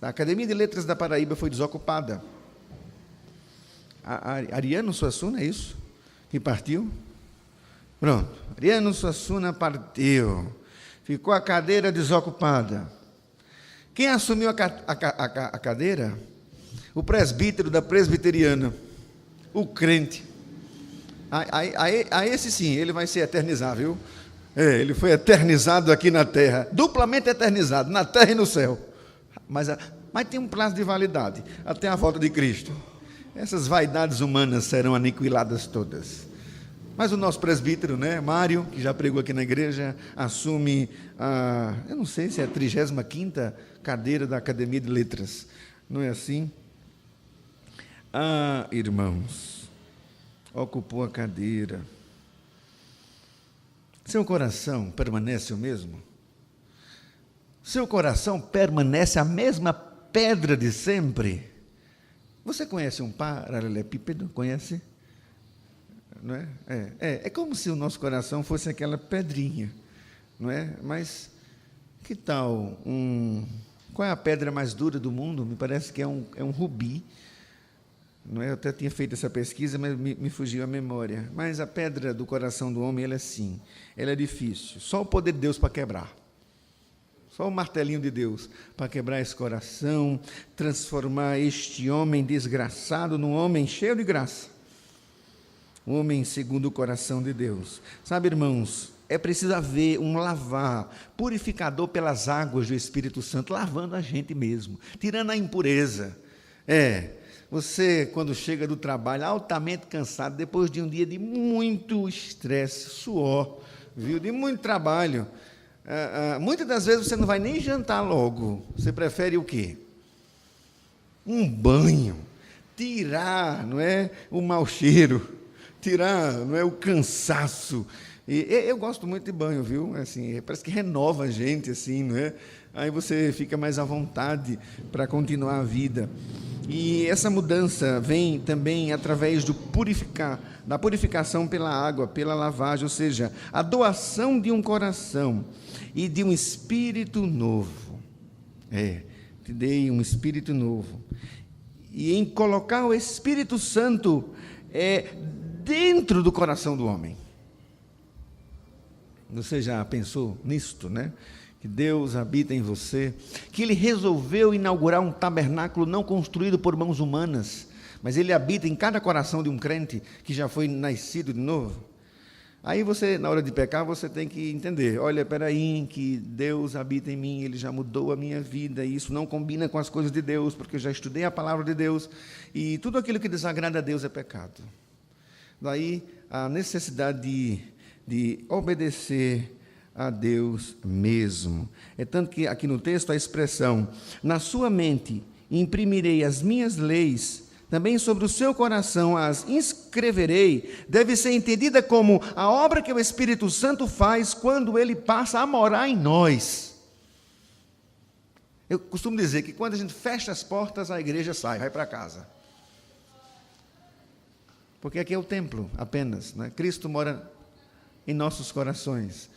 Academia de Letras da Paraíba foi desocupada. Ariano Suassuna, é isso? Que partiu? Pronto, Ariano Suassuna partiu. Ficou a cadeira desocupada. Quem assumiu a cadeira? O presbítero da presbiteriana, o crente. A esse sim, ele vai ser eternizado, viu? Ele foi eternizado aqui na terra, duplamente eternizado, na terra e no céu. Mas tem um prazo de validade, até a volta de Cristo. Essas vaidades humanas serão aniquiladas todas. Mas o nosso presbítero, né, Mário, que já pregou aqui na igreja, assume eu não sei se é a 35ª cadeira da Academia de Letras. Não é assim? Irmãos, ocupou a cadeira. Seu coração permanece o mesmo? Seu coração permanece a mesma pedra de sempre? Você conhece um paralelepípedo? Conhece? Não é? É como se o nosso coração fosse aquela pedrinha, não é? Mas que tal qual é a pedra mais dura do mundo? Me parece que é um rubi. Não é? Eu até tinha feito essa pesquisa, mas me fugiu a memória. Mas a pedra do coração do homem, ela é assim, ela é difícil. Só o poder de Deus para quebrar. Só o martelinho de Deus para quebrar esse coração, transformar este homem desgraçado num homem cheio de graça. Um homem segundo o coração de Deus. Sabe, irmãos, é preciso haver um lavar purificador pelas águas do Espírito Santo, lavando a gente mesmo, tirando a impureza. Você, quando chega do trabalho, altamente cansado, depois de um dia de muito estresse, suor, viu? De muito trabalho, muitas das vezes você não vai nem jantar logo. Você prefere o quê? Um banho, tirar, não é, o mau cheiro, tirar, não é, o cansaço. E eu gosto muito de banho, viu? Assim, parece que renova a gente, assim, não é? Aí você fica mais à vontade para continuar a vida. E essa mudança vem também através da purificação pela água, pela lavagem, ou seja, a doação de um coração e de um espírito novo. Te dei um espírito novo. E em colocar o Espírito Santo dentro do coração do homem. Você já pensou nisto, né? Que Deus habita em você, que Ele resolveu inaugurar um tabernáculo não construído por mãos humanas, mas Ele habita em cada coração de um crente que já foi nascido de novo. Aí você, na hora de pecar, você tem que entender, olha, espera aí, que Deus habita em mim, Ele já mudou a minha vida, e isso não combina com as coisas de Deus, porque eu já estudei a palavra de Deus, e tudo aquilo que desagrada a Deus é pecado. Daí a necessidade de obedecer a Deus mesmo. É tanto que aqui no texto a expressão, na sua mente imprimirei as minhas leis, também sobre o seu coração as inscreverei, deve ser entendida como a obra que o Espírito Santo faz quando ele passa a morar em nós. Eu costumo dizer que quando a gente fecha as portas, a igreja sai, vai para casa. Porque aqui é o templo apenas, né? Cristo mora em nossos corações.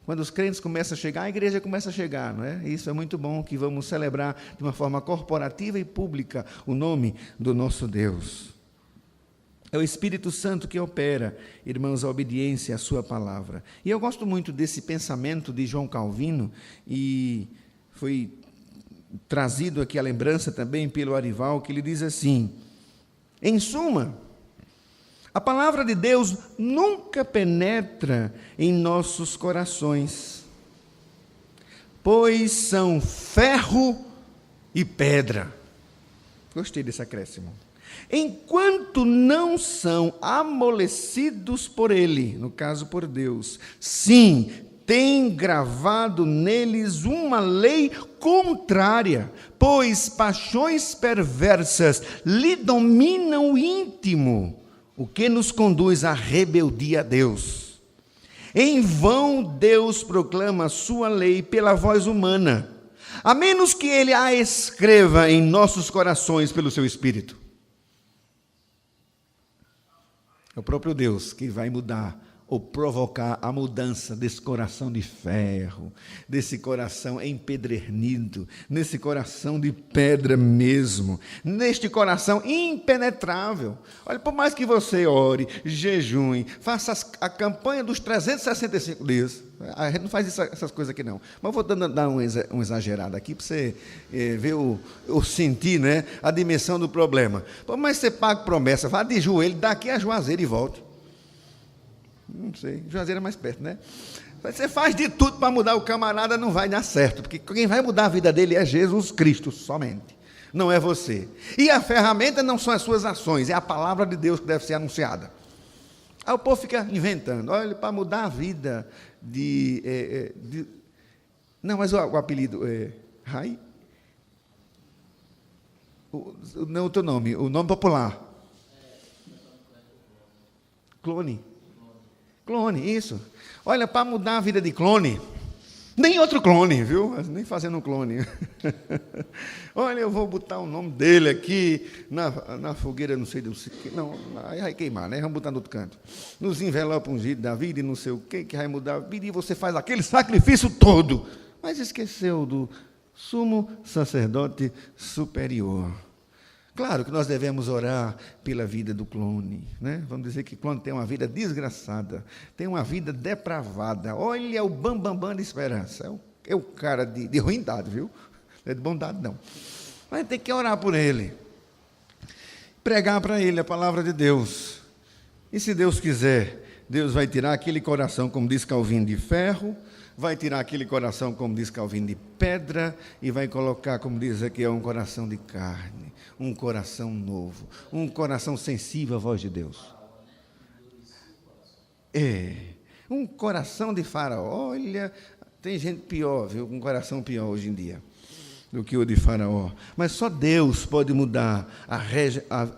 Quando os crentes começam a chegar, a igreja começa a chegar, não é? Isso é muito bom, que vamos celebrar de uma forma corporativa e pública o nome do nosso Deus. É o Espírito Santo que opera, irmãos, a obediência à sua palavra. E eu gosto muito desse pensamento de João Calvino, e foi trazido aqui a lembrança também pelo Arival, que ele diz assim: em suma, a palavra de Deus nunca penetra em nossos corações, pois são ferro e pedra. Gostei desse acréscimo. Enquanto não são amolecidos por Ele, no caso por Deus, sim, tem gravado neles uma lei contrária, pois paixões perversas lhe dominam o íntimo, o que nos conduz à rebeldia a Deus. Em vão Deus proclama a sua lei pela voz humana, a menos que Ele a escreva em nossos corações pelo seu Espírito. É o próprio Deus que vai mudar ou provocar a mudança desse coração de ferro, desse coração empedernido, nesse coração de pedra mesmo, neste coração impenetrável. Olha, por mais que você ore, jejue, faça a campanha dos 365 dias, a gente não faz essas coisas aqui não, mas vou dar um exagerado aqui para você ver ou sentir, né, a dimensão do problema. Por mais que você pague promessa, vá de joelho, daqui a Juazeiro e volte. Não sei, Juazeiro é mais perto, né? Você faz de tudo para mudar o camarada, não vai dar certo, porque quem vai mudar a vida dele é Jesus Cristo somente, não é você. E a ferramenta não são as suas ações, é a palavra de Deus que deve ser anunciada. Aí o povo fica inventando, olha, para mudar a vida não, mas o apelido é Rai? Não, outro nome, o nome popular. Clone, isso. Olha, para mudar a vida de clone, nem outro clone, viu? Nem fazendo um clone. Olha, eu vou botar o nome dele aqui na fogueira, não sei, não, aí vai queimar, né? Vamos botar no outro canto. Nos envelopes ungidos da vida e não sei o que vai mudar a vida, e você faz aquele sacrifício todo, mas esqueceu do sumo sacerdote superior. Claro que nós devemos orar pela vida do clone, né? Vamos dizer que o clone tem uma vida desgraçada, tem uma vida depravada. Olha o bambambam de esperança. É o cara de ruindade, viu? Não é de bondade, não. Mas tem que orar por ele. Pregar para ele a palavra de Deus. E se Deus quiser, Deus vai tirar aquele coração, como diz Calvino, de ferro, vai tirar aquele coração, como diz Calvino, de pedra, e vai colocar, como diz aqui, um coração de carne, um coração novo, um coração sensível à voz de Deus. Um coração de Faraó. Olha, tem gente pior, viu, com um coração pior hoje em dia do que o de Faraó. Mas só Deus pode mudar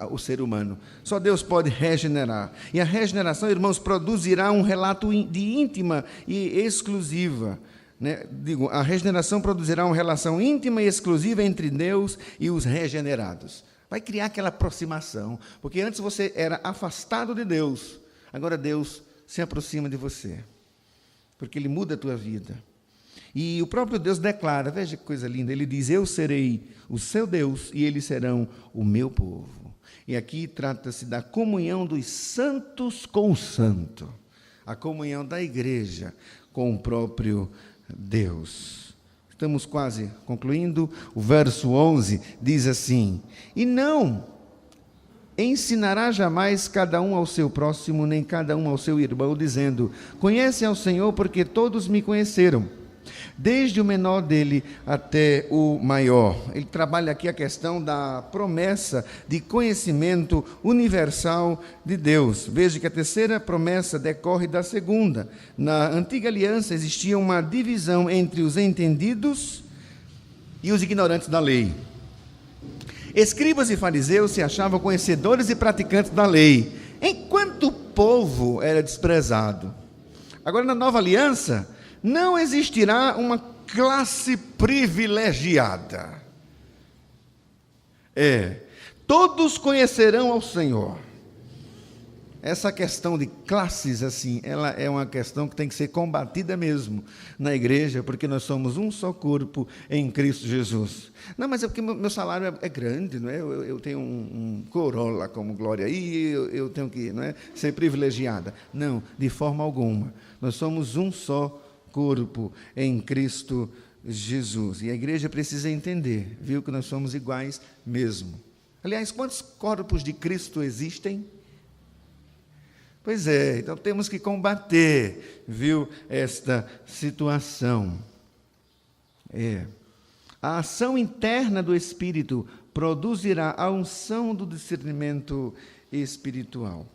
o ser humano. Só Deus pode regenerar. E a regeneração, irmãos, produzirá um relato de íntima e exclusiva. Né? Digo, a regeneração produzirá uma relação íntima e exclusiva entre Deus e os regenerados. Vai criar aquela aproximação. Porque antes você era afastado de Deus. Agora Deus se aproxima de você. Porque Ele muda a tua vida. E o próprio Deus declara, veja que coisa linda, Ele diz, eu serei o seu Deus e eles serão o meu povo. E aqui trata-se da comunhão dos santos com o santo, a comunhão da igreja com o próprio Deus. Estamos quase concluindo. O verso 11 diz assim, e não ensinará jamais cada um ao seu próximo, nem cada um ao seu irmão, dizendo, conhece ao Senhor, porque todos me conheceram. desde o menor dele até o maior. Ele trabalha aqui a questão da promessa de conhecimento universal de Deus. Veja que a terceira promessa decorre da segunda. Na antiga aliança existia uma divisão entre os entendidos e os ignorantes da lei. Escribas e fariseus se achavam conhecedores e praticantes da lei, enquanto o povo era desprezado. Agora, na nova aliança, não existirá uma classe privilegiada. Todos conhecerão ao Senhor. Essa questão de classes, assim, ela é uma questão que tem que ser combatida mesmo na igreja, porque nós somos um só corpo em Cristo Jesus. Não, mas é porque meu salário é grande, não é? Eu tenho um Corolla como Glória, e eu tenho que, não é, ser privilegiada. Não, de forma alguma. Nós somos um só corpo em Cristo Jesus. E a igreja precisa entender, viu, que nós somos iguais mesmo. Aliás, quantos corpos de Cristo existem? Pois é, então temos que combater, viu, esta situação. A ação interna do Espírito produzirá a unção do discernimento espiritual.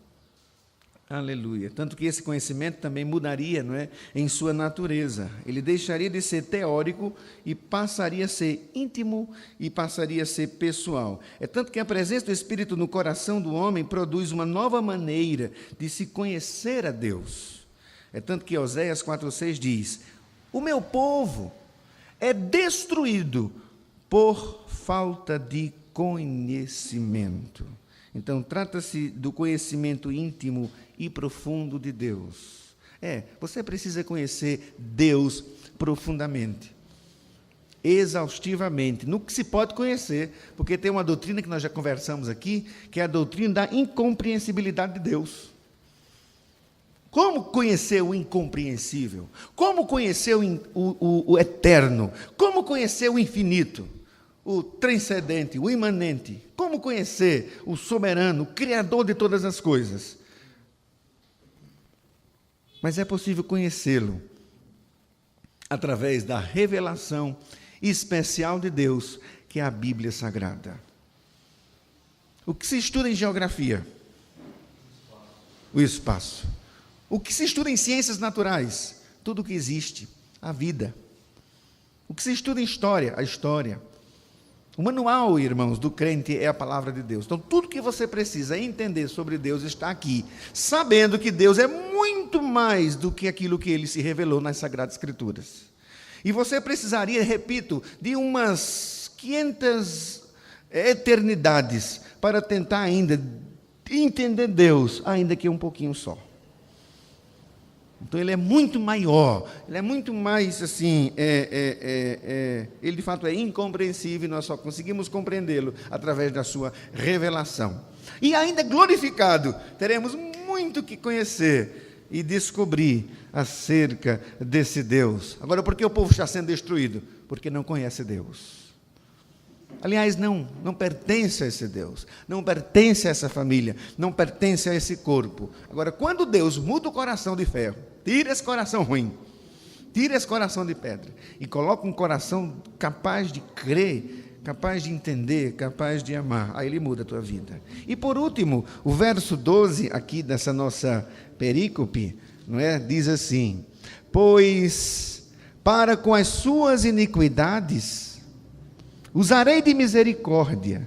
Aleluia. Tanto que esse conhecimento também mudaria, não é, em sua natureza. Ele deixaria de ser teórico e passaria a ser íntimo e passaria a ser pessoal. É tanto que a presença do Espírito no coração do homem produz uma nova maneira de se conhecer a Deus. É tanto que Oséias 4,6 diz: o meu povo é destruído por falta de conhecimento. Então, trata-se do conhecimento íntimo e profundo de Deus. Você precisa conhecer Deus profundamente, exaustivamente, no que se pode conhecer, porque tem uma doutrina que nós já conversamos aqui, que é a doutrina da incompreensibilidade de Deus. Como conhecer o incompreensível? Como conhecer o eterno? Como conhecer o infinito? O transcendente, o imanente? Como conhecer o soberano, o criador de todas as coisas? Mas é possível conhecê-lo através da revelação especial de Deus, que é a Bíblia Sagrada. O que se estuda em geografia? O espaço. O que se estuda em ciências naturais? Tudo o que existe, a vida. O que se estuda em história? A história. O manual, irmãos, do crente é a palavra de Deus. Então, tudo que você precisa entender sobre Deus está aqui, sabendo que Deus é muito mais do que aquilo que Ele se revelou nas Sagradas Escrituras. E você precisaria, repito, de umas 500 eternidades para tentar ainda entender Deus, ainda que um pouquinho só. Então, ele é muito maior, ele é muito mais, assim, ele de fato é incompreensível, e nós só conseguimos compreendê-lo através da sua revelação. E ainda glorificado, teremos muito que conhecer e descobrir acerca desse Deus. Agora, por que o povo está sendo destruído? Porque não conhece Deus. Aliás, não pertence a esse Deus, não pertence a essa família, não pertence a esse corpo. Agora, quando Deus muda o coração de ferro, tira esse coração ruim, tira esse coração de pedra e coloca um coração capaz de crer, capaz de entender, capaz de amar, aí Ele muda a tua vida. E por último, o verso 12 aqui dessa nossa perícope, não é? Diz assim: pois para com as suas iniquidades usarei de misericórdia,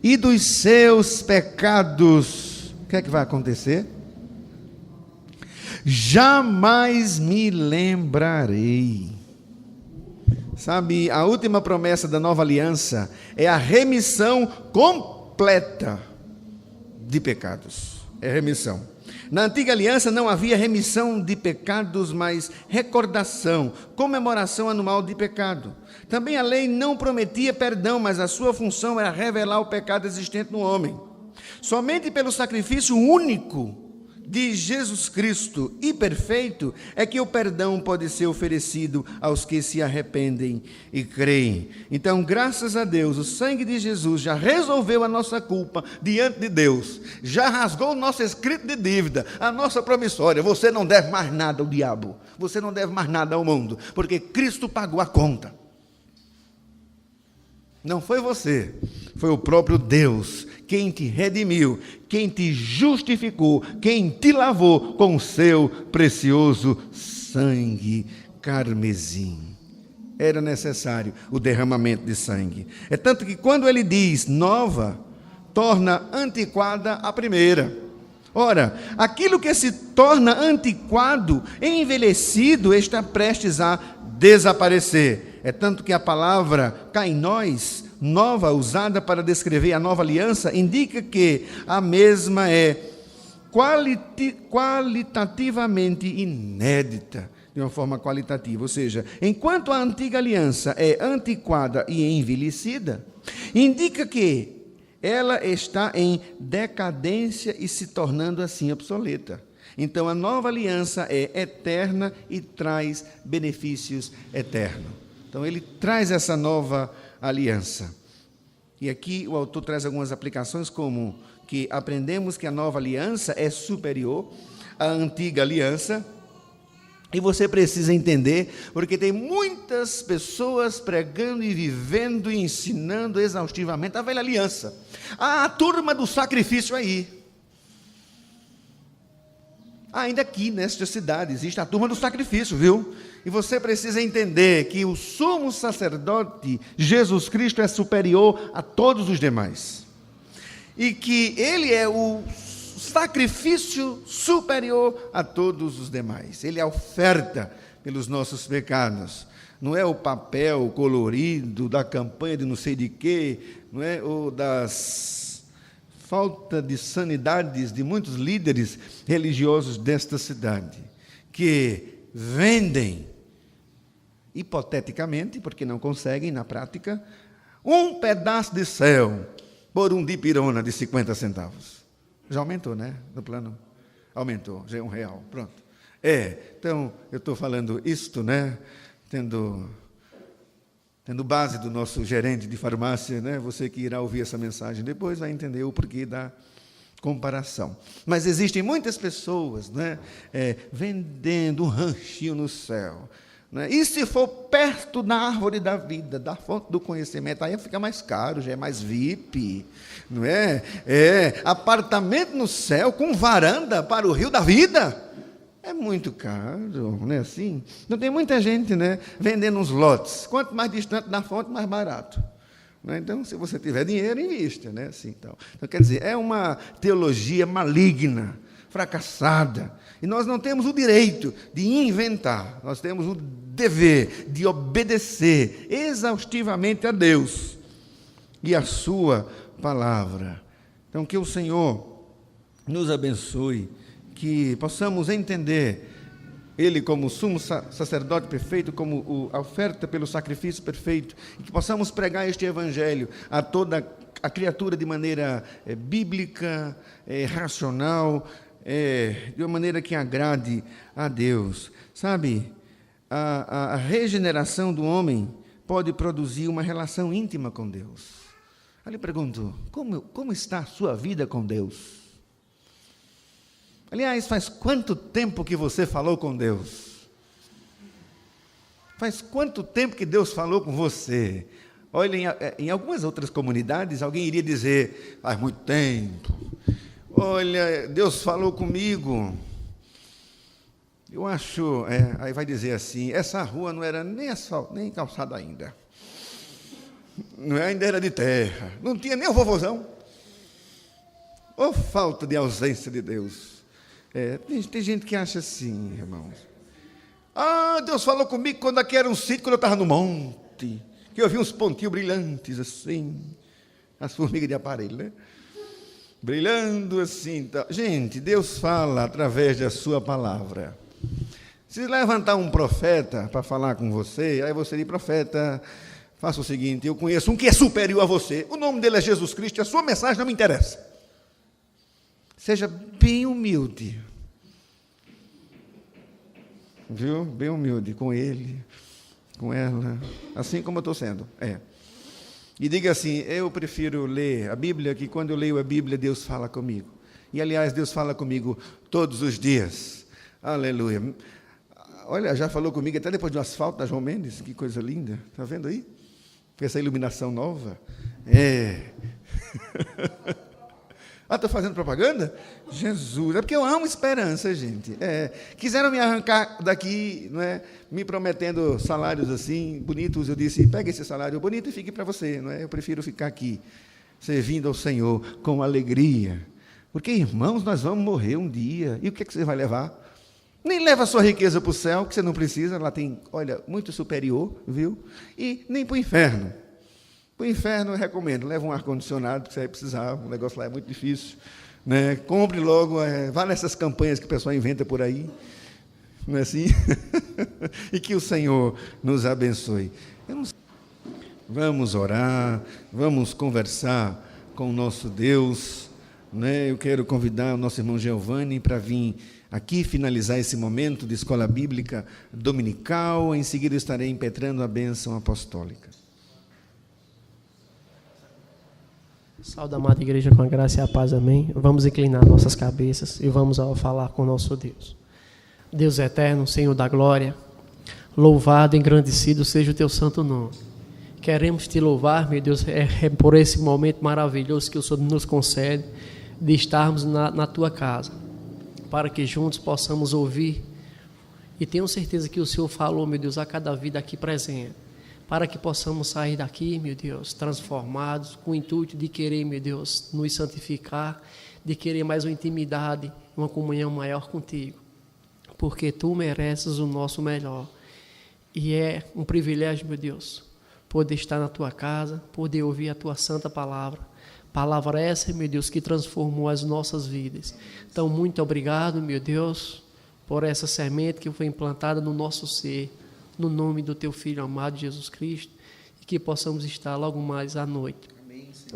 e dos seus pecados, o que é que vai acontecer? Jamais me lembrarei. Sabe, a última promessa da nova aliança é a remissão completa de pecados. É remissão. Na antiga aliança não havia remissão de pecados, mas recordação, comemoração anual de pecado. Também a lei não prometia perdão, mas a sua função era revelar o pecado existente no homem. Somente pelo sacrifício único de Jesus Cristo e perfeito é que o perdão pode ser oferecido aos que se arrependem e creem. Então, graças a Deus, o sangue de Jesus já resolveu a nossa culpa diante de Deus, já rasgou o nosso escrito de dívida, a nossa promissória. Você não deve mais nada ao diabo, você não deve mais nada ao mundo, porque Cristo pagou a conta. Não foi você, foi o próprio Deus quem te redimiu, quem te justificou, quem te lavou com o seu precioso sangue carmesim. Era necessário o derramamento de sangue. É tanto que quando ele diz nova, torna antiquada a primeira. Ora, aquilo que se torna antiquado, envelhecido, está prestes a desaparecer. É tanto que a palavra kainós, nova, usada para descrever a nova aliança, indica que a mesma é qualitativamente inédita, de uma forma qualitativa. Ou seja, enquanto a antiga aliança é antiquada e envelhecida, indica que ela está em decadência e se tornando assim obsoleta. Então, a nova aliança é eterna e traz benefícios eternos. Então, ele traz essa nova aliança. E aqui o autor traz algumas aplicações, como que aprendemos que a nova aliança é superior à antiga aliança. E você precisa entender, porque tem muitas pessoas pregando e vivendo e ensinando exaustivamente a velha aliança. A turma do sacrifício aí. Ainda aqui, nesta cidade, existe a turma do sacrifício, viu? E você precisa entender que o sumo sacerdote, Jesus Cristo, é superior a todos os demais. E que ele é o sacrifício superior a todos os demais. Ele é a oferta pelos nossos pecados. Não é o papel colorido da campanha de não sei de quê, não é? Ou das falta de sanidades de muitos líderes religiosos desta cidade, que vendem, hipoteticamente, porque não conseguem na prática, um pedaço de céu por um dipirona de 50 centavos. Já aumentou, né? No plano. Aumentou, já é R$1. Pronto. Então, eu estou falando isto, né? Tendo base do nosso gerente de farmácia, né? Você que irá ouvir essa mensagem depois vai entender o porquê da comparação. Mas existem muitas pessoas, né? Vendendo um ranchinho no céu. Né? E se for perto da árvore da vida, da fonte do conhecimento, aí fica mais caro, já é mais VIP, não é? Apartamento no céu com varanda para o rio da vida. É muito caro, não é assim? Então tem muita gente, né, vendendo uns lotes. Quanto mais distante da fonte, mais barato. Né? Então, se você tiver dinheiro, invista. Né? Assim, então, quer dizer, é uma teologia maligna, fracassada. E nós não temos o direito de inventar. Nós temos o dever de obedecer exaustivamente a Deus e a sua palavra. Então, que o Senhor nos abençoe, que possamos entender Ele como sumo sacerdote perfeito, como a oferta pelo sacrifício perfeito, e que possamos pregar este evangelho a toda a criatura de maneira bíblica, racional, de uma maneira que agrade a Deus. Sabe, a regeneração do homem pode produzir uma relação íntima com Deus. Eu lhe pergunto, como está a sua vida com Deus? Aliás, faz quanto tempo que você falou com Deus? Faz quanto tempo que Deus falou com você? Olha, em algumas outras comunidades, alguém iria dizer, faz muito tempo. Olha, Deus falou comigo. Eu acho, aí vai dizer assim, essa rua não era nem asfalto, nem calçada ainda. Ainda era de terra. Não tinha nem o vovozão. Ou falta de ausência de Deus. Tem gente que acha assim, irmãos. Deus falou comigo quando aqui era um sítio, quando eu estava no monte, que eu vi uns pontinhos brilhantes assim, as formigas de aparelho, né? Brilhando assim. Então. Gente, Deus fala através da sua palavra. Se levantar um profeta para falar com você, aí você diz, profeta, faça o seguinte, eu conheço um que é superior a você, o nome dele é Jesus Cristo, e a sua mensagem não me interessa. Seja bem humilde. viu? Bem humilde com ele, com ela, assim como eu estou sendo. E diga assim: eu prefiro ler a Bíblia, que quando eu leio a Bíblia, Deus fala comigo. E, aliás, Deus fala comigo todos os dias. Aleluia. Olha, já falou comigo até depois do asfalto da João Mendes, que coisa linda. Está vendo aí? Com essa iluminação nova. Estou fazendo propaganda? Jesus, é porque eu amo esperança, gente. Quiseram me arrancar daqui, não é? Me prometendo salários assim, bonitos. Eu disse: pega esse salário bonito e fique para você, não é? Eu prefiro ficar aqui, servindo ao Senhor com alegria. Porque, irmãos, nós vamos morrer um dia. E o que é que você vai levar? Nem leva a sua riqueza para o céu, que você não precisa. Lá tem, olha, muito superior, viu? E nem para o inferno. Para o inferno eu recomendo, leva um ar-condicionado, que você vai precisar, o negócio lá é muito difícil, né? Compre logo, vá nessas campanhas que o pessoal inventa por aí, não é assim? E que o Senhor nos abençoe. Vamos orar, vamos conversar com o nosso Deus, né? Eu quero convidar o nosso irmão Giovanni para vir aqui finalizar esse momento de escola bíblica dominical. Em seguida estarei impetrando a bênção apostólica. Saúde, amada igreja, com a graça e a paz, amém. Vamos inclinar nossas cabeças e vamos falar com o nosso Deus. Deus eterno, Senhor da glória, louvado e engrandecido seja o teu santo nome. Queremos te louvar, meu Deus, por esse momento maravilhoso que o Senhor nos concede de estarmos na tua casa, para que juntos possamos ouvir, e tenho certeza que o Senhor falou, meu Deus, a cada vida aqui presente, para que possamos sair daqui, meu Deus, transformados, com o intuito de querer, meu Deus, nos santificar, de querer mais uma intimidade, uma comunhão maior contigo, porque tu mereces o nosso melhor, e é um privilégio, meu Deus, poder estar na tua casa, poder ouvir a tua santa palavra essa, meu Deus, que transformou as nossas vidas. Então, muito obrigado, meu Deus, por essa semente que foi implantada no nosso ser, no nome do teu Filho amado Jesus Cristo, e que possamos estar logo mais à noite,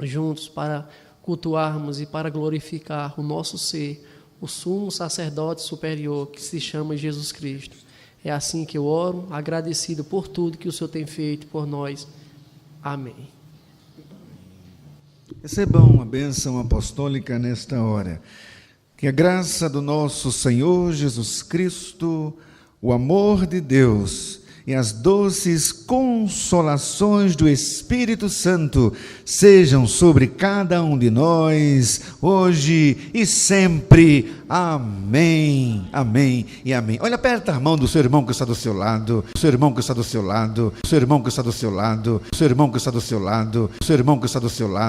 juntos para cultuarmos e para glorificar o nosso ser, o sumo sacerdote superior que se chama Jesus Cristo. É assim que eu oro, agradecido por tudo que o Senhor tem feito por nós. Amém. Recebam a bênção apostólica nesta hora. Que a graça do nosso Senhor Jesus Cristo, o amor de Deus e as doces consolações do Espírito Santo sejam sobre cada um de nós, hoje e sempre. Amém, amém e amém. Olha, aperta a mão do seu irmão que está do seu lado, o seu irmão que está do seu lado, o seu irmão que está do seu lado, o seu irmão que está do seu lado, o seu irmão que está do seu lado.